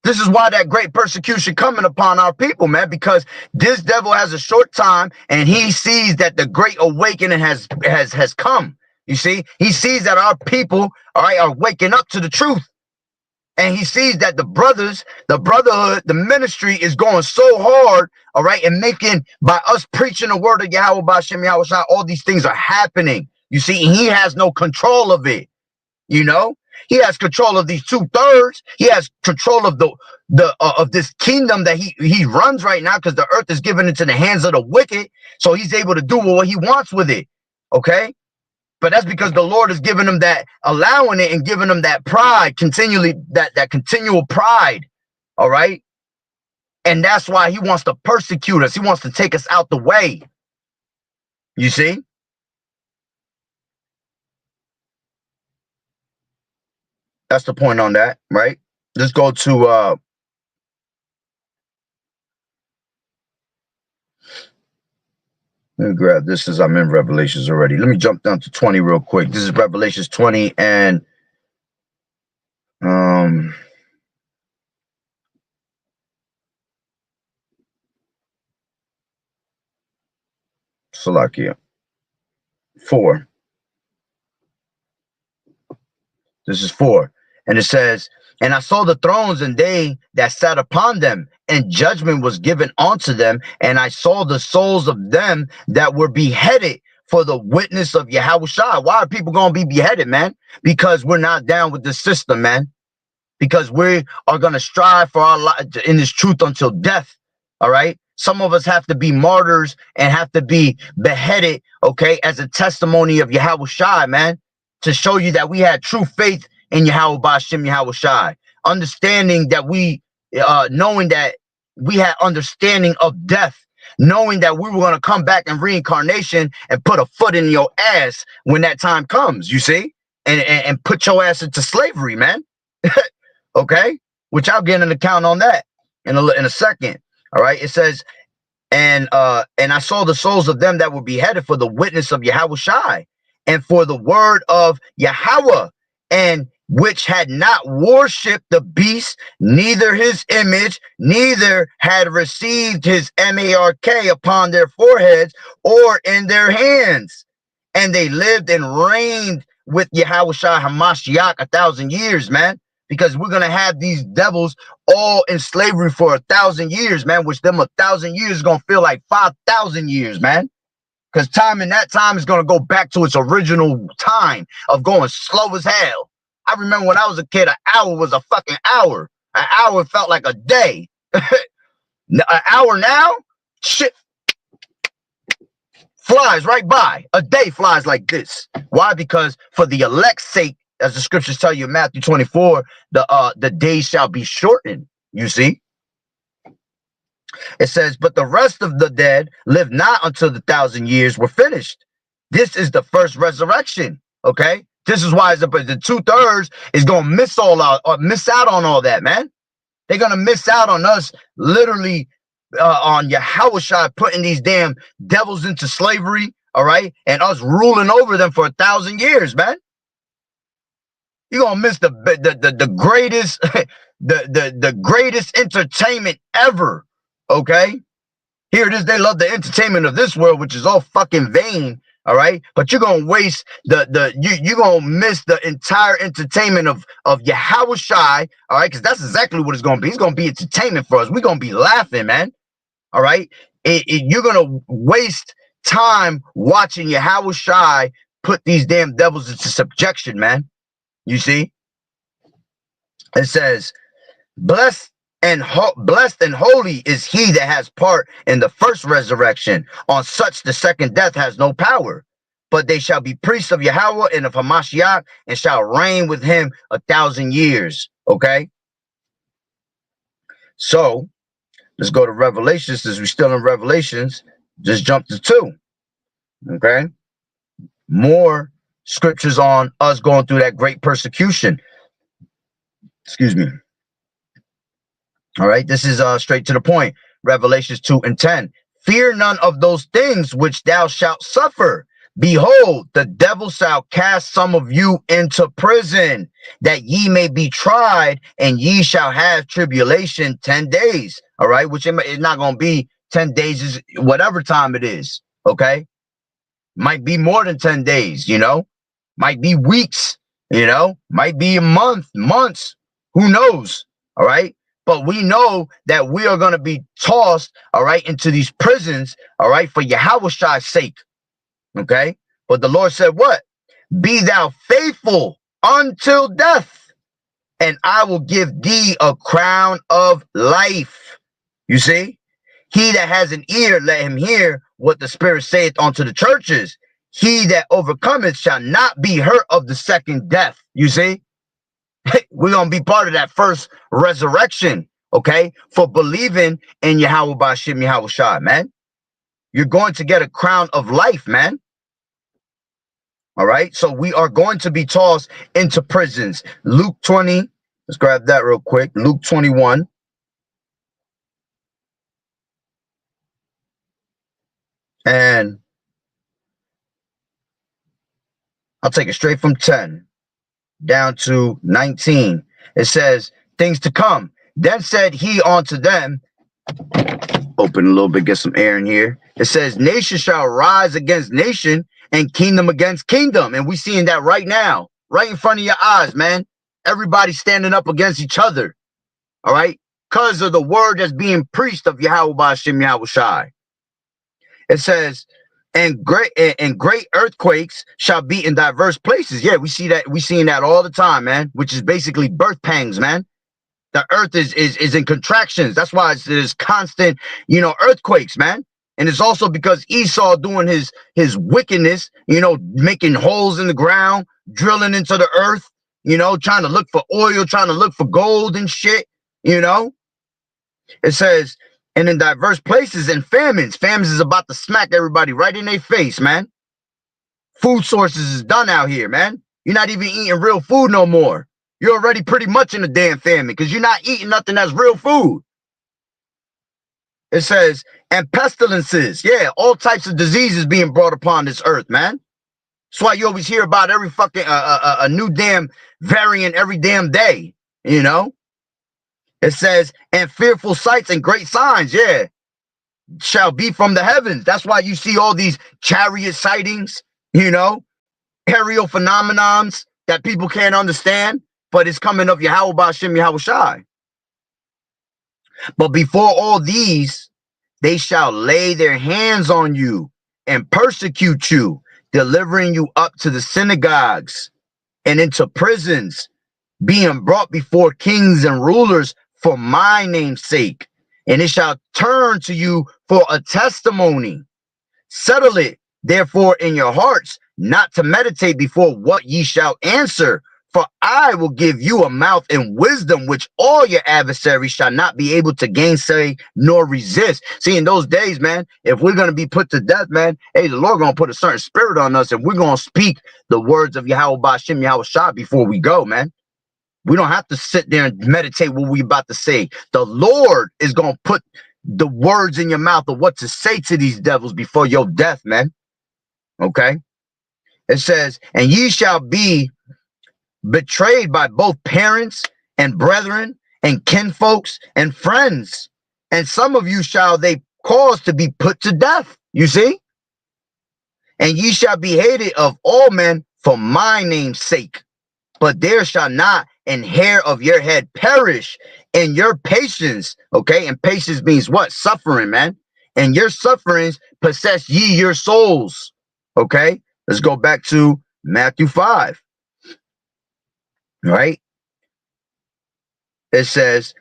This is why that great persecution coming upon our people, man, because this devil has a short time and he sees that the great awakening has come. You see? He sees that our people, all right, are waking up to the truth. And he sees that the brothers, the brotherhood, the ministry is going so hard, all right, and making, by us preaching the word of Yahweh Ba'Shem Yahweh Shah, all these things are happening. You see, he has no control of it, you know? He has control of these 2/3. He has control of of this kingdom that he runs right now, because the earth is given into the hands of the wicked. So he's able to do what he wants with it, okay? But that's because the Lord is giving them that, allowing it and giving them that pride continually, that continual pride. All right. And that's why he wants to persecute us. He wants to take us out the way. You see? That's the point on that, right? Let's go to let me grab this as I'm in Revelations already. Let me jump down to 20 real quick. This is Revelations 20 and Salakia 4. This is 4. And it says, and I saw the thrones and they that sat upon them, and judgment was given unto them. And I saw the souls of them that were beheaded for the witness of Yahweh Shah. Why are people going to be beheaded, man? Because we're not down with the system, man. Because we are going to strive for our life in this truth until death. All right. Some of us have to be martyrs and have to be beheaded, okay, as a testimony of Yahweh Shai, man, to show you that we had true faith in Yahweh Ba'Shem Yahweh Shai, understanding that we, knowing that we had understanding of death, knowing that we were going to come back in reincarnation and put a foot in your ass when that time comes, you see, and put your ass into slavery, man. Okay, which I'll get an account on that in a second. All right, it says, and I saw the souls of them that were beheaded for the witness of Yahweh Shai, and for the word of Yahweh, and which had not worshipped the beast, neither his image, neither had received his mark upon their foreheads or in their hands. And they lived and reigned with Yahushua Hamashiach 1,000 years, man. Because we're gonna have these devils all in slavery for 1,000 years, man. Which them 1,000 years is gonna feel like 5,000 years, man. Because time in that time is gonna go back to its original time of going slow as hell. I remember when I was a kid, an hour was a fucking hour. An hour felt like a day. An hour now, shit flies right by. A day flies like this. Why? Because for the elect's sake, as the scriptures tell you in Matthew 24, the days shall be shortened. You see? It says, but the rest of the dead live not until the 1,000 years were finished. This is the first resurrection. Okay? This is why the 2/3 is gonna miss out on all that, man. They're gonna miss out on us literally on Yahushua putting these damn devils into slavery, all right, and us ruling over them for 1,000 years, man. You're gonna miss the greatest the greatest entertainment ever. Okay, here it is. They love the entertainment of this world, which is all fucking vain. All right, but you're gonna waste you're gonna miss the entire entertainment of Yahushua. All right, because that's exactly what it's gonna be. It's gonna be entertainment for us. We're gonna be laughing, man. All right, you're gonna waste time watching Yahushua put these damn devils into subjection, man. You see, it says, blessed and holy is he that has part in the first resurrection. On such the second death has no power, but they shall be priests of Yahweh and of Hamashiach, and shall reign with him 1,000 years. Okay, so let's go to Revelations. Since we're still in Revelations, just jump to 2. Okay, more scriptures on us going through that great persecution. Excuse me. All right, this is straight to the point. Revelations 2:10. Fear none of those things which thou shalt suffer. Behold, the devil shall cast some of you into prison, that ye may be tried, and ye shall have tribulation 10 days. All right, which is not going to be 10 days, is whatever time it is. Okay, might be more than 10 days, you know, might be weeks, you know, might be a months, who knows? All right. But we know that we are going to be tossed, all right, into these prisons, all right, for Yahushua's sake. Okay. But the Lord said, what? Be thou faithful until death, and I will give thee a crown of life. You see, he that has an ear, let him hear what the Spirit saith unto the churches. He that overcometh shall not be hurt of the second death. You see? We're going to be part of that first resurrection, okay, for believing in Yahweh B'Shem Yahushua, man. You're going to get a crown of life, man. All right, so we are going to be tossed into prisons. Luke 20, let's grab that real quick. Luke 21. And I'll take it straight from 10 down to 19. It says, things to come. Then said he unto them, open a little bit, get some air in here. It says, nation shall rise against nation, and kingdom against kingdom. And we seeing that right now, right in front of your eyes, man. Everybody standing up against each other. All right, because of the word that's being preached of Yahweh B'Shem Yahushai. It says, and great earthquakes shall be in diverse places. Yeah, we see that. We seeing that all the time, man. Which is basically birth pangs, man. The earth is in contractions. That's why there's constant, you know, earthquakes, man. And it's also because Esau doing his wickedness, you know, making holes in the ground, drilling into the earth, you know, trying to look for oil, trying to look for gold and shit, you know. It says, and in diverse places, and famines. Famines is about to smack everybody right in their face, man. Food sources is done out here, man. You're not even eating real food no more. You're already pretty much in a damn famine because you're not eating nothing that's real food. It says, and pestilences. Yeah, all types of diseases being brought upon this earth, man. That's why you always hear about every fucking a new damn variant every damn day, you know. It says, and fearful sights and great signs, yeah, shall be from the heavens. That's why you see all these chariot sightings, you know, aerial phenomenons that people can't understand, but it's coming of Yahweh Ba'Shem Yahweh Shai. But before all these, they shall lay their hands on you and persecute you, delivering you up to the synagogues and into prisons, being brought before kings and rulers for my name's sake. And it shall turn to you for a testimony. Settle it, therefore, in your hearts, not to meditate before what ye shall answer. For I will give you a mouth and wisdom which all your adversaries shall not be able to gainsay nor resist. See, in those days, man, if we're going to be put to death, man, hey, the Lord going to put a certain spirit on us, and we're going to speak the words of Yahweh Ba'Shem Yahweh Shah before we go, man. We don't have to sit there and meditate what we about to say. The Lord is going to put the words in your mouth of what to say to these devils before your death, man. Okay? It says, and ye shall be betrayed by both parents and brethren and kinfolks and friends. And some of you shall they cause to be put to death. You see? And ye shall be hated of all men for my name's sake. But there shall not an hair of your head perish, and your patience, okay? And patience means what? Suffering, man. And your sufferings possess ye your souls, okay? Let's go back to Matthew 5, right? It says,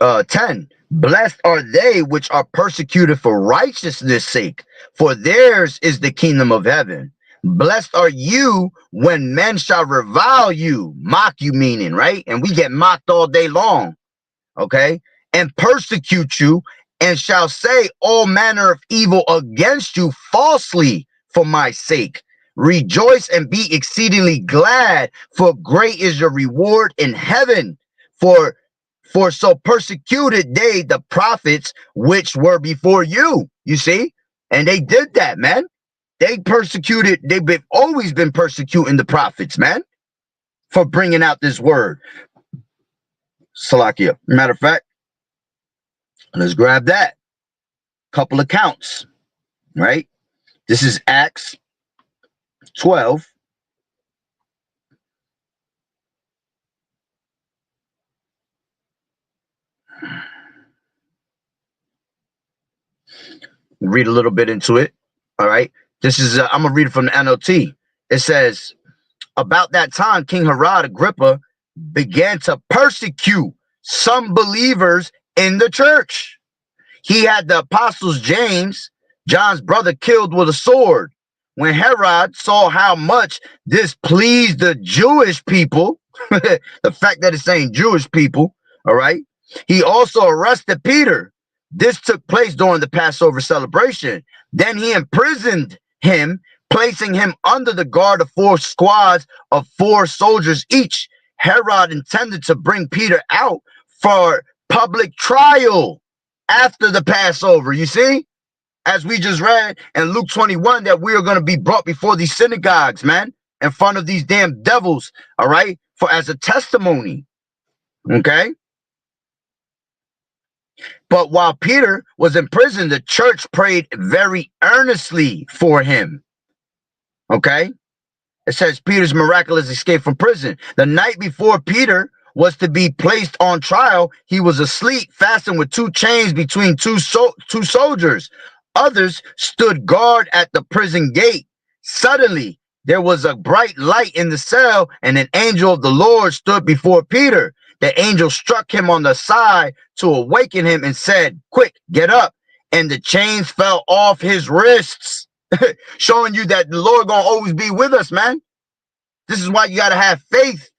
10, blessed are they which are persecuted for righteousness' sake, for theirs is the kingdom of heaven. Blessed are you when men shall revile you, mock you, meaning, right? And we get mocked all day long, okay? And persecute you, and shall say all manner of evil against you falsely for my sake. Rejoice and be exceedingly glad, for great is your reward in heaven. For so persecuted they the prophets which were before you. You see? And they did that, man. They persecuted, they've always been persecuting the prophets, man, for bringing out this word. Salakia. Matter of fact, let's grab that. Couple of counts, right? This is Acts 12. Read a little bit into it. All right. This is, I'm going to read it from the NLT. It says, about that time, King Herod Agrippa began to persecute some believers in the church. He had the apostles James, John's brother, killed with a sword. When Herod saw how much this pleased the Jewish people, the fact that it's saying Jewish people, all right, he also arrested Peter. This took place during the Passover celebration. Then he imprisoned him, placing him under the guard of 4 squads of 4 soldiers each. Herod intended to bring Peter out for public trial after the Passover. You see, as we just read in Luke 21, that we are going to be brought before these synagogues, man, in front of these damn devils, all right, for as a testimony, okay? But while Peter was in prison, the church prayed very earnestly for him, okay? It says Peter's miraculous escape from prison. The night before Peter was to be placed on trial, he was asleep, fastened with 2 chains between two soldiers. Others stood guard at the prison gate. Suddenly, there was a bright light in the cell, and an angel of the Lord stood before Peter. The angel struck him on the side to awaken him and said, quick, get up. And the chains fell off his wrists, showing you that the Lord gonna always be with us, man. This is why you gotta have faith.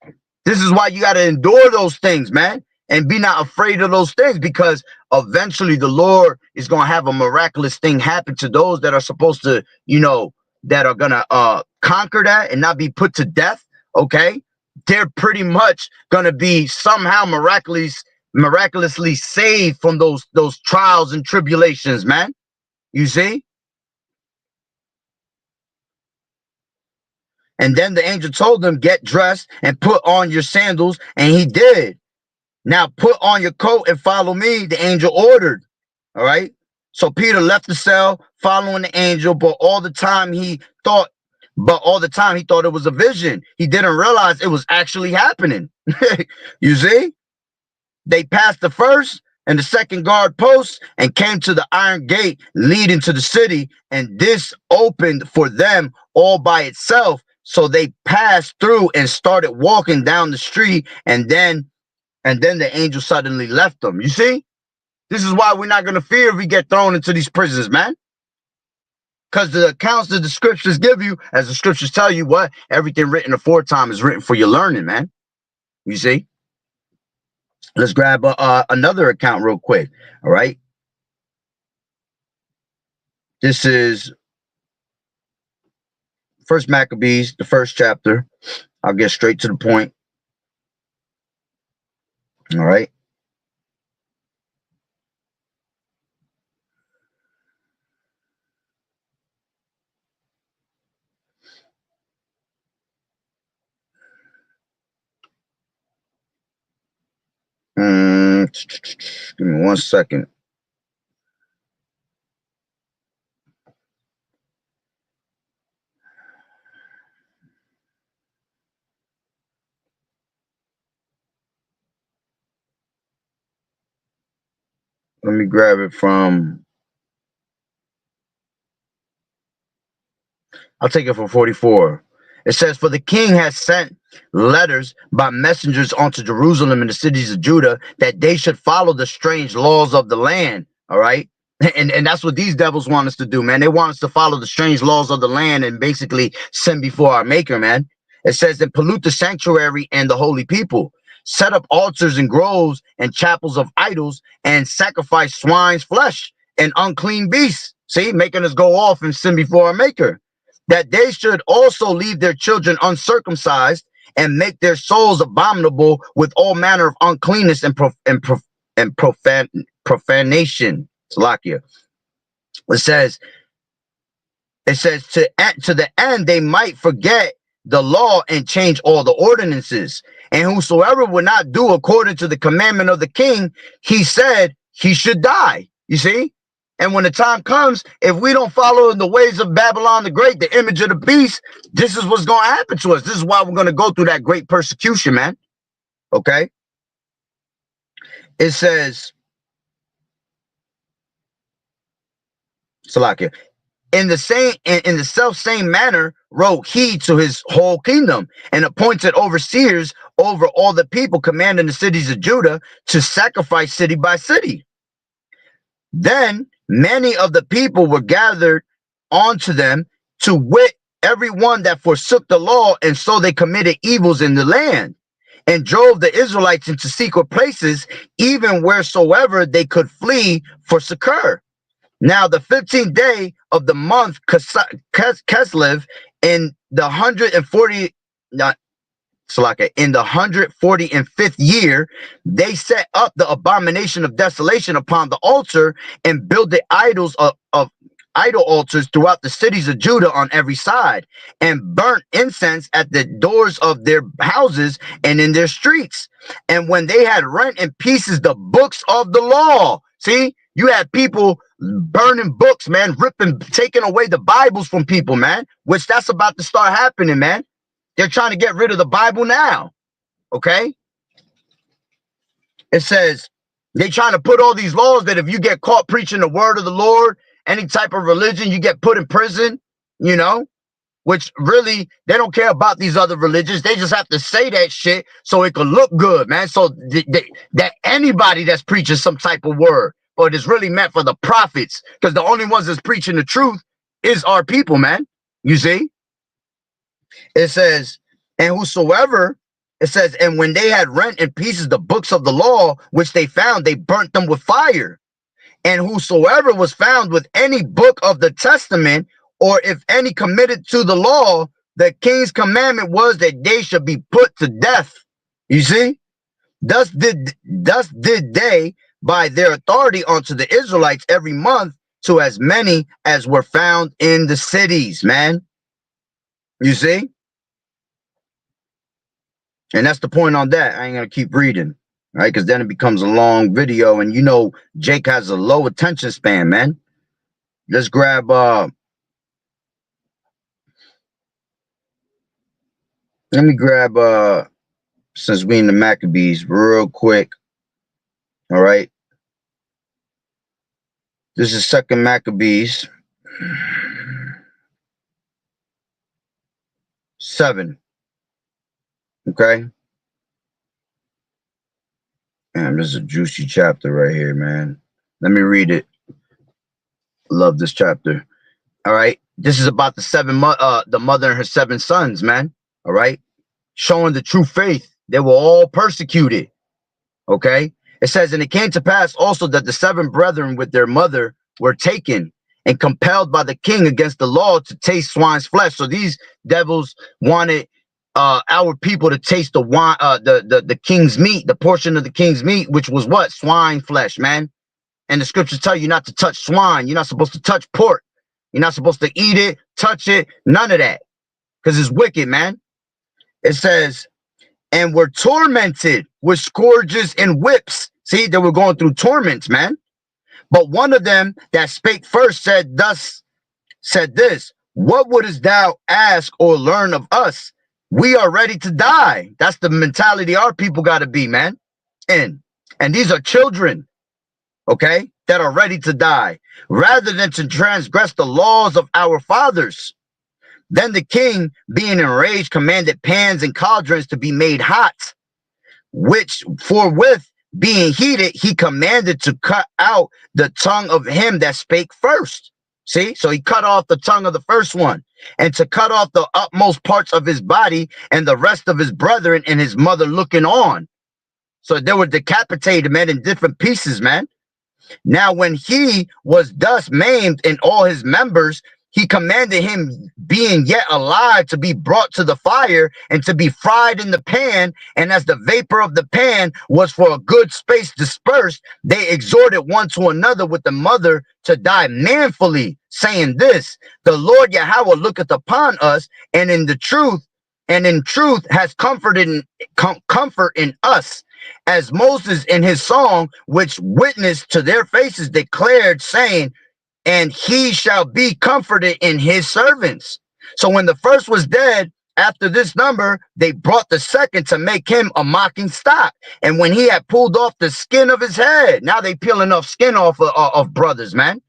This is why you gotta endure those things, man, and be not afraid of those things, because eventually the Lord is gonna have a miraculous thing happen to those that are supposed to, you know, that are gonna conquer that and not be put to death. Okay, they're pretty much gonna be somehow miraculously saved from those trials and tribulations, man. You see? And then the angel told him, get dressed and put on your sandals. And he did. Now put on your coat and follow me, the angel ordered. All right. So Peter left the cell following the angel, but all the time he thought But all the time he thought it was a vision. He didn't realize it was actually happening. You see? They passed the first and the second guard posts and came to the iron gate leading to the city, and this opened for them all by itself. So they passed through and started walking down the street, and then the angel suddenly left them. You see? This is why we're not going to fear if we get thrown into these prisons, man. Because the accounts that the scriptures give you, as the scriptures tell you, what? Everything written aforetime is written for your learning, man. You see? Let's grab another account real quick. All right. This is First Maccabees, the first chapter. I'll get straight to the point. All right. Give me 1 second. Let me grab it from. I'll take it from 44. It says, "For the king has sent letters by messengers unto Jerusalem and the cities of Judah that they should follow the strange laws of the land." All right. And that's what these devils want us to do, man. They want us to follow the strange laws of the land and basically sin before our maker, man. It says, "And pollute the sanctuary and the holy people, set up altars and groves and chapels of idols, and sacrifice swine's flesh and unclean beasts." See, making us go off and sin before our maker. "That they should also leave their children uncircumcised and make their souls abominable with all manner of uncleanness and profanation." Salakia. It says to the end they might forget the law and change all the ordinances. "And whosoever would not do according to the commandment of the king, he said he should die." You see? And when the time comes, if we don't follow in the ways of Babylon the Great, the image of the beast, this is what's going to happen to us. This is why we're going to go through that great persecution, man. Okay? It says, Salakia, in the self same manner wrote he to his whole kingdom, and appointed overseers over all the people, commanding the cities of Judah to sacrifice city by city. Then many of the people were gathered onto them, to wit, every one that forsook the law, and so they committed evils in the land, and drove the Israelites into secret places, even wheresoever they could flee for succor. Now the 15th day of the month Keslev, in the 140, in the 145th year, they set up the abomination of desolation upon the altar, and built the idols of idol altars throughout the cities of Judah on every side, and burnt incense at the doors of their houses and in their streets. And when they had rent in pieces the books of the law, see, you had people burning books, man, taking away the Bibles from people, man, which that's about to start happening, man. They're trying to get rid of the Bible now. Okay? It says they're trying to put all these laws that if you get caught preaching the word of the Lord, any type of religion, you get put in prison, you know, which really they don't care about these other religions. They just have to say that shit so it can look good, man. So that anybody that's preaching some type of word, but it's really meant for the prophets, because the only ones that's preaching the truth is our people, man. You see? It says, and whosoever, it says, and when they had rent in pieces the books of the law, which they found, they burnt them with fire. And whosoever was found with any book of the testament, or if any committed to the law, the king's commandment was that they should be put to death. You see? Thus did they, by their authority, unto the Israelites every month, to as many as were found in the cities, man. You see? And that's the point on that. I ain't gonna keep reading, right? Because then it becomes a long video, and you know Jake has a low attention span, man. Let's grab Let me grab since we in the Maccabees real quick. All right. This is Second Maccabees 7. Okay. Damn, this is a juicy chapter right here, man. Let me read it. Love this chapter. All right. This is about the mother and her 7 sons, man. All right. Showing the true faith. They were all persecuted. Okay. It says, and it came to pass also that the 7 brethren with their mother were taken and compelled by the king against the law to taste swine's flesh. So these devils wanted our people to taste the wine, the king's meat, the portion of the king's meat, which was what? Swine flesh, man. And the scriptures tell you not to touch swine. You're not supposed to touch pork. You're not supposed to eat it, touch it, none of that. Because it's wicked, man. It says, and were tormented with scourges and whips. See, they were going through torments, man. But one of them that spake first said this, what wouldest thou ask or learn of us? We are ready to die. That's the mentality our people got to be, man. And these are children, okay, that are ready to die, rather than to transgress the laws of our fathers. Then the king, being enraged, commanded pans and cauldrons to be made hot, which forthwith being heated, he commanded to cut out the tongue of him that spake first. See, so he cut off the tongue of the first one, and to cut off the utmost parts of his body, and the rest of his brethren and his mother looking on. So they were decapitated, man, in different pieces, man. Now, when he was thus maimed in all his members, he commanded him, being yet alive, to be brought to the fire and to be fried in the pan. And as the vapor of the pan was for a good space dispersed, they exhorted one to another with the mother to die manfully, saying this, the Lord Yahweh looketh upon us, and in truth has comfort in us. As Moses in his song, which witnessed to their faces, declared, saying, and he shall be comforted in his servants. So when the first was dead, after this number, they brought the second to make him a mocking stock. And when he had pulled off the skin of his head, now they peeling off skin off of brothers, man.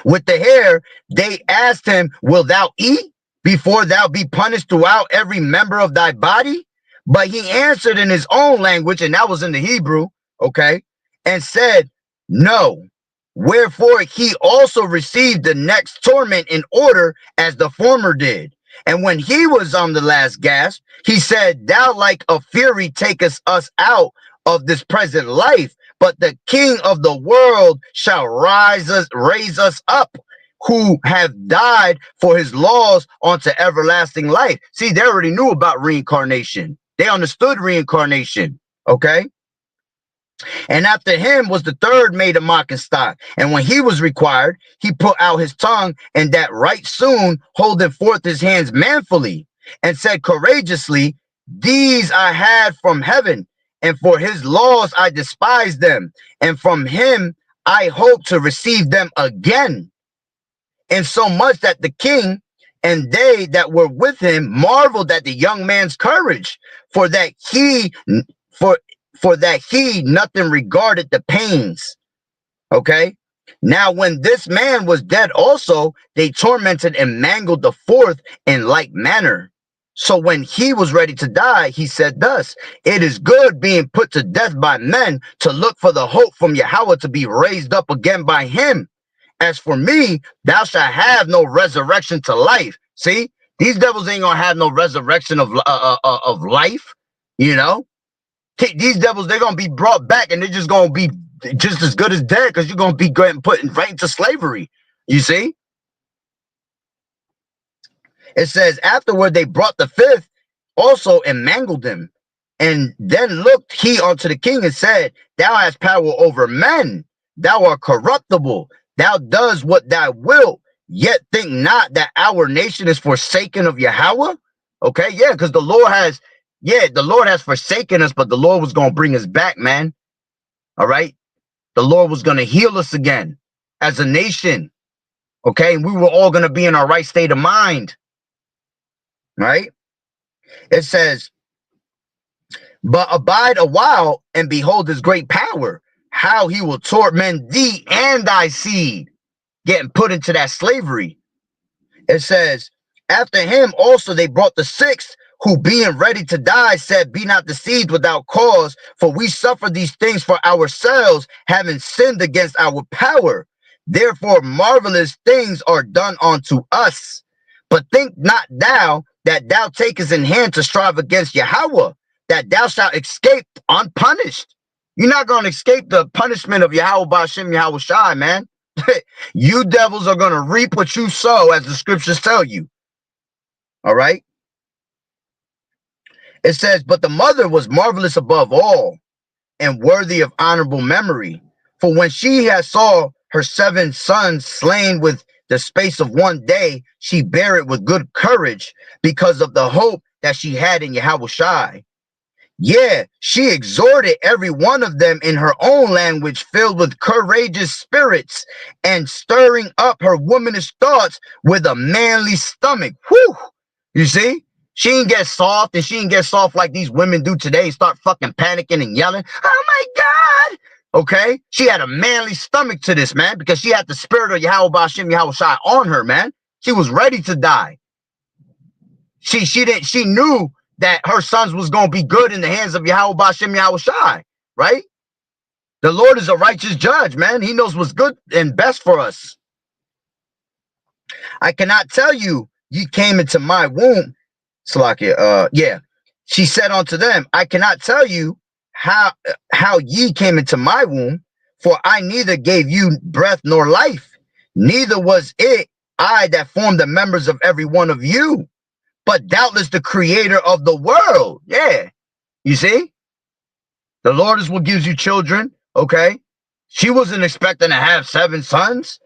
With the hair, they asked him, will thou eat before thou be punished throughout every member of thy body? But he answered in his own language, and that was in the Hebrew, okay, and said, no. Wherefore he also received the next torment in order as the former did. And when he was on the last gasp, he said, thou like a fury takest us out of this present life, but the King of the world shall raise us up, who have died for his laws unto everlasting life. See, they already knew about reincarnation. They understood reincarnation, okay? And after him was the third made a mocking stock. And when he was required, he put out his tongue, and that right soon, holding forth his hands manfully, and said courageously, these I had from heaven, and for his laws I despised them, and from him I hope to receive them again. And so much that the king and they that were with him marveled at the young man's courage, for that he nothing regarded the pains. Okay. Now, when this man was dead also, they tormented and mangled the fourth in like manner. So when he was ready to die, he said thus, it is good being put to death by men to look for the hope from Yahweh to be raised up again by him. As for me, thou shalt have no resurrection to life. See, these devils ain't gonna have no resurrection of life, you know. These devils, they're gonna be brought back, and they're just gonna be just as good as dead, because you're gonna be getting put right into slavery. You see? It says, afterward they brought the fifth also and mangled him. And then looked he unto the king and said, thou hast power over men. Thou art corruptible. Thou does what thou wilt. Yet think not that our nation is forsaken of Yahweh. Okay, yeah, because the Lord has forsaken us, but the Lord was going to bring us back, man. All right. The Lord was going to heal us again as a nation. Okay. And we were all going to be in our right state of mind. Right. It says, but abide a while and behold his great power, how he will torment thee and thy seed, getting put into that slavery. It says, after him also they brought the sixth, who being ready to die said, be not deceived without cause, for we suffer these things for ourselves, having sinned against our power. Therefore marvelous things are done unto us. But think not thou that thou takest in hand to strive against Yahweh, that thou shalt escape unpunished. You're not going to escape the punishment of Yahweh Ba'ashem Yahweh Shai, man. You devils are going to reap what you sow, as the scriptures tell you. All right. It says, but the mother was marvelous above all and worthy of honorable memory. For when she had saw her 7 sons slain with the space of one day, she bare it with good courage because of the hope that she had in Yahweh Shai. Yeah, she exhorted every one of them in her own language, filled with courageous spirits and stirring up her womanish thoughts with a manly stomach. Whew! You see? She ain't get soft, and she ain't get soft like these women do today, start fucking panicking and yelling. Oh my God! Okay? She had a manly stomach to this, man, because she had the spirit of Yahweh Ba'ashem Yahweh Shai on her, man. She was ready to die. She knew that her sons was going to be good in the hands of Yahweh Ba'ashem Yahweh Shai, right? The Lord is a righteous judge, man. He knows what's good and best for us. I cannot tell you, ye came into my womb. Salakia, yeah. She said unto them, I cannot tell you how ye came into my womb, for I neither gave you breath nor life, neither was it I that formed the members of every one of you, but doubtless the creator of the world. Yeah. You see? The Lord is what gives you children. Okay. She wasn't expecting to have 7 sons.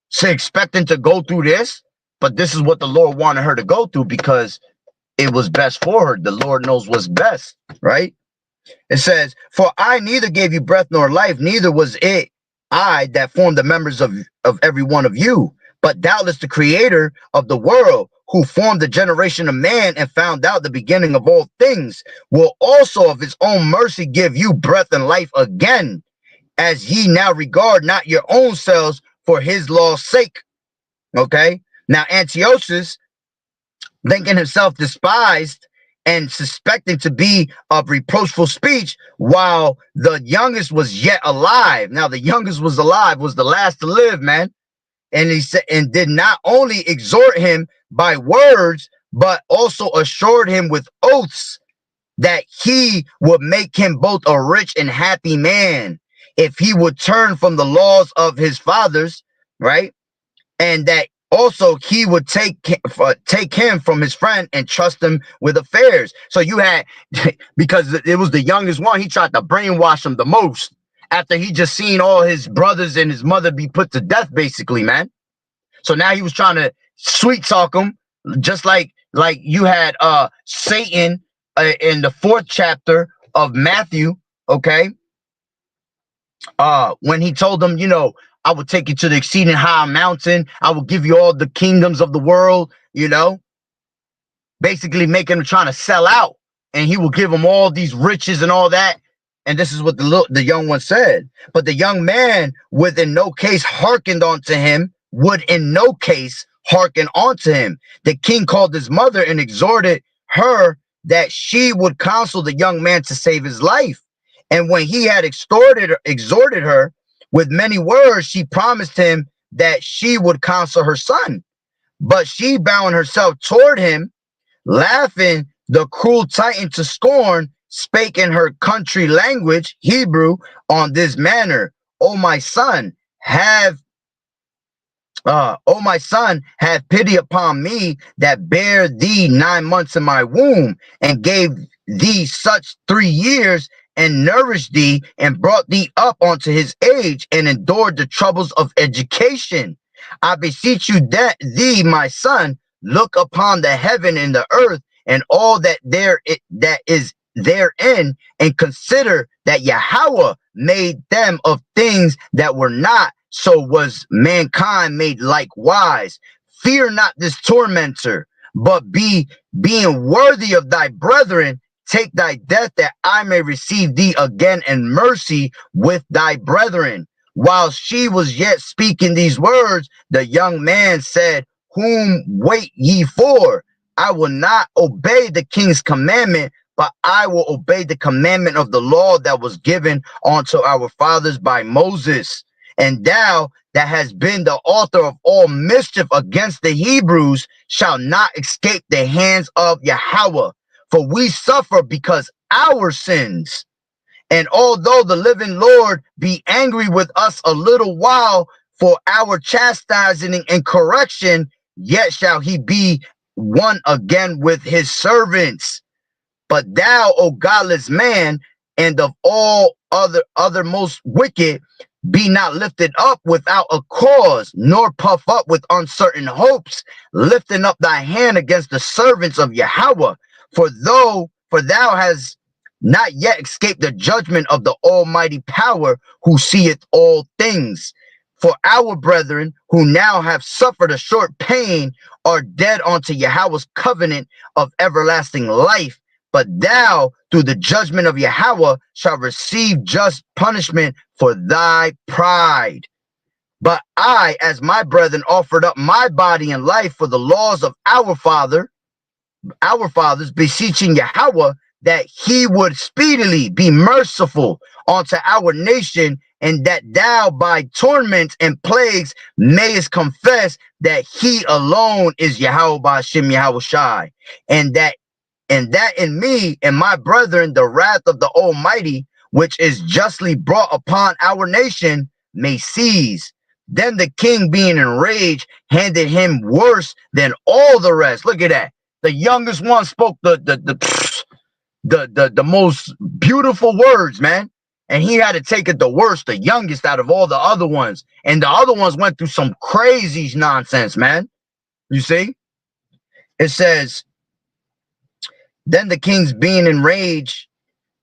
She expecting to go through this, but this is what the Lord wanted her to go through because it was best for her. The Lord knows what's best, right? It says, for I neither gave you breath nor life, neither was it I that formed the members of every one of you, but doubtless the creator of the world, who formed the generation of man and found out the beginning of all things, will also of his own mercy give you breath and life again, as ye now regard not your own selves for his law's sake. Okay? Now Antiochus, thinking himself despised and suspecting to be of reproachful speech, while the youngest was yet alive. Now the youngest was alive, was the last to live, man. And he said, and did not only exhort him by words, but also assured him with oaths that he would make him both a rich and happy man if he would turn from the laws of his fathers, right? And that also he would take him from his friend and trust him with affairs. So you had, because it was the youngest one, he tried to brainwash him the most after he just seen all his brothers and his mother be put to death, basically, man. So now he was trying to sweet talk him, just like you had Satan in the 4th chapter of Matthew, okay? When he told them, you know, I will take you to the exceeding high mountain. I will give you all the kingdoms of the world, you know, basically making him trying to sell out, and he will give him all these riches and all that. And this is what the young one said. But the young man would in no case hearkened unto him, would in no case hearken unto him. The king called his mother and exhorted her that she would counsel the young man to save his life. And when he had exhorted her with many words, she promised him that she would counsel her son. But she bound herself toward him, laughing the cruel Titan to scorn, spake in her country language, Hebrew, on this manner: O my son, have pity upon me that bare thee 9 months in my womb, and gave thee such 3 years, and nourished thee, and brought thee up unto his age, and endured the troubles of education. I beseech you that thee, my son, look upon the heaven and the earth, and all that is therein, and consider that Yahweh made them of things that were not, so was mankind made likewise. Fear not this tormentor, but being worthy of thy brethren, take thy death that I may receive thee again in mercy with thy brethren. While she was yet speaking these words, the young man said, whom wait ye for? I will not obey the king's commandment, but I will obey the commandment of the law that was given unto our fathers by Moses. And thou that has been the author of all mischief against the Hebrews shall not escape the hands of Yahweh, for we suffer because our sins. And although the living Lord be angry with us a little while for our chastising and correction, yet shall he be one again with his servants. But thou, O godless man, and of all other most wicked, be not lifted up without a cause, nor puff up with uncertain hopes, lifting up thy hand against the servants of Yahweh. For thou hast not yet escaped the judgment of the Almighty Power, who seeth all things. For our brethren, who now have suffered a short pain, are dead unto Yahweh's covenant of everlasting life. But thou, through the judgment of Yahweh, shalt receive just punishment for thy pride. But I, as my brethren, offered up my body and life for the laws of our fathers, beseeching Yahweh that he would speedily be merciful unto our nation, and that thou by torments and plagues mayest confess that he alone is Yahweh Ba'ashem Yahweh Shai, and that in me and my brethren the wrath of the Almighty, which is justly brought upon our nation, may cease. Then the king, being enraged, handed him worse than all the rest. Look at that. The youngest one spoke the most beautiful words, man. And he had to take it the worst, the youngest out of all the other ones. And the other ones went through some crazy nonsense, man. You see? It says, then the king's being enraged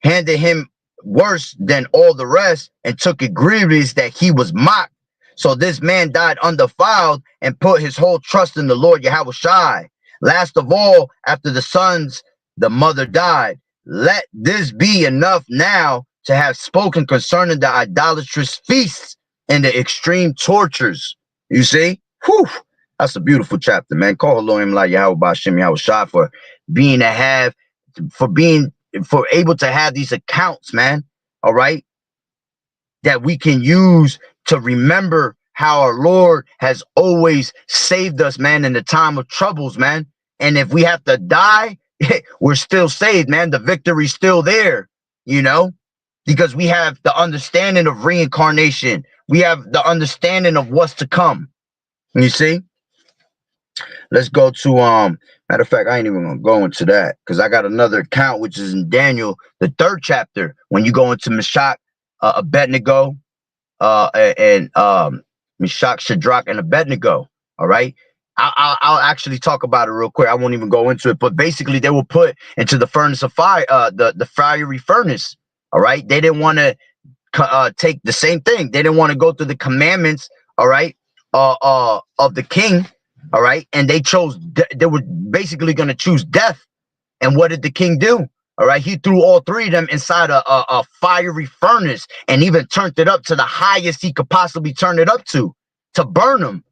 handed him worse than all the rest, and took it grievous that he was mocked. So this man died undefiled and put his whole trust in the Lord Yahweh Shai. Last of all, after the sons, the mother died. Let this be enough now to have spoken concerning the idolatrous feasts and the extreme tortures. You see? Whew. That's a beautiful chapter, man. Call Elohim like Yahweh Ba'ashem Yahweh Shai for for able to have these accounts, man. All right, that we can use to remember how our Lord has always saved us, man, in the time of troubles, man. And if we have to die, we're still saved, man. The victory's still there, you know, because we have the understanding of reincarnation. We have the understanding of what's to come. You see? Let's go to matter of fact, I ain't even gonna go into that because I got another account which is in Daniel, the 3rd chapter, when you go into Meshach, Abednego, and Meshach, Shadrach, and Abednego. All right. I'll actually talk about it real quick. I won't even go into it, but basically they were put into the furnace of fire, the fiery furnace. All right. They didn't want to take the same thing. They didn't want to go through the commandments. All right. Of the king. All right. And they chose, they were basically going to choose death. And what did the king do? All right. He threw all 3 of them inside a fiery furnace and even turned it up to the highest he could possibly turn it up to burn them.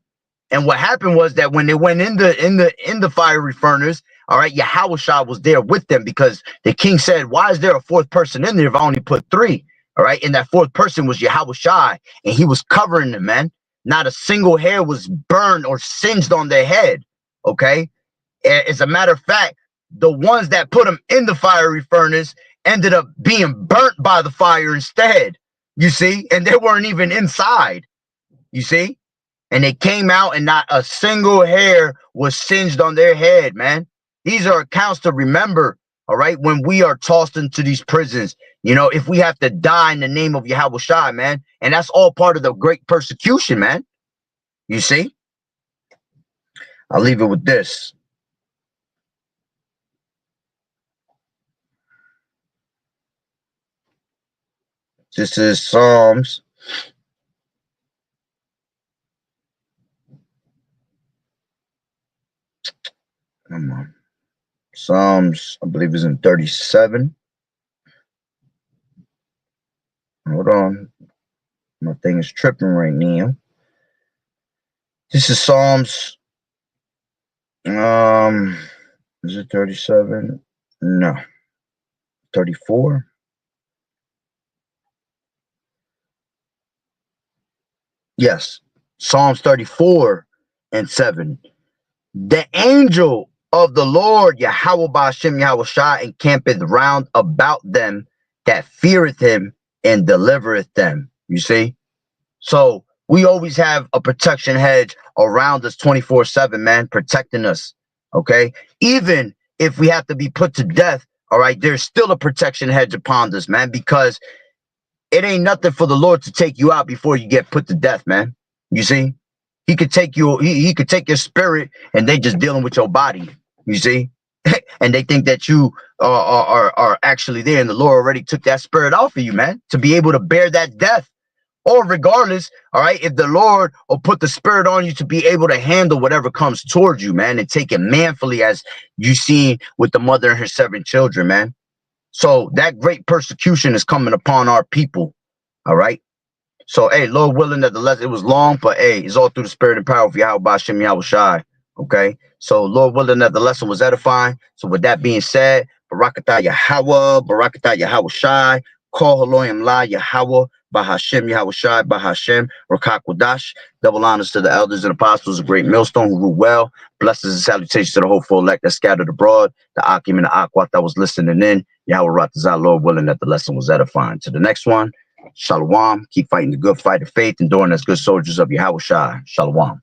And what happened was that when they went in the fiery furnace, all right, Yahweh Shah was there with them, because the king said, why is there a 4th person in there if I only put 3? All right. And that 4th person was Yahweh Shai, and he was covering them, man. Not a single hair was burned or singed on their head. Okay. As a matter of fact, the ones that put them in the fiery furnace ended up being burnt by the fire instead. You see, and they weren't even inside. You see, and they came out and not a single hair was singed on their head, man. These are accounts to remember. All right. When we are tossed into these prisons, you know, if we have to die in the name of Yahweh Shai, man, and that's all part of the great persecution, man. You see, I'll leave it with this. This is Psalms Come on. Psalms, I believe, is in 37. Hold on. My thing is tripping right now. This is Psalms. Is it 37? No. 34? Yes. Psalms 34 and 7. The angel of the Lord, Yahweh Ba'ashem Yahweh Shai, encampeth round about them that feareth him and delivereth them. You see? So we always have a protection hedge around us 24/7, man, protecting us. Okay. Even if we have to be put to death, all right, there's still a protection hedge upon us, man, because it ain't nothing for the Lord to take you out before you get put to death, man. You see? He could take you, he could take your spirit and they just dealing with your body. You see? And they think that you are actually there, and the Lord already took that spirit off of you, man, to be able to bear that death. Or regardless, all right, if the Lord will put the spirit on you to be able to handle whatever comes towards you, man, and take it manfully, as you see with the mother and her 7 children, man. So that great persecution is coming upon our people. All right. So, hey, Lord willing that the lesson, it was long, but hey, it's all through the spirit and power of Yahweh Ba'ashem Yahweh Shai. Okay. So, Lord willing that the lesson was edifying. So, with that being said, Barakatah Yahweh, Barakatah Yahweh Shai, Call Haloim La Yahweh, Bahashem Yahweh Shai, Bahashem, Rakak Wadash. Double honors to the elders and apostles of Great Millstone who rule well. Blessings and salutations to the hopeful elect that scattered abroad, the Akim and the Akwat that was listening in. Yahweh Ratazah, Lord willing that the lesson was edifying. To the next one, Shalom. Keep fighting the good fight of faith, enduring as good soldiers of Yahweh Shai. Shalom.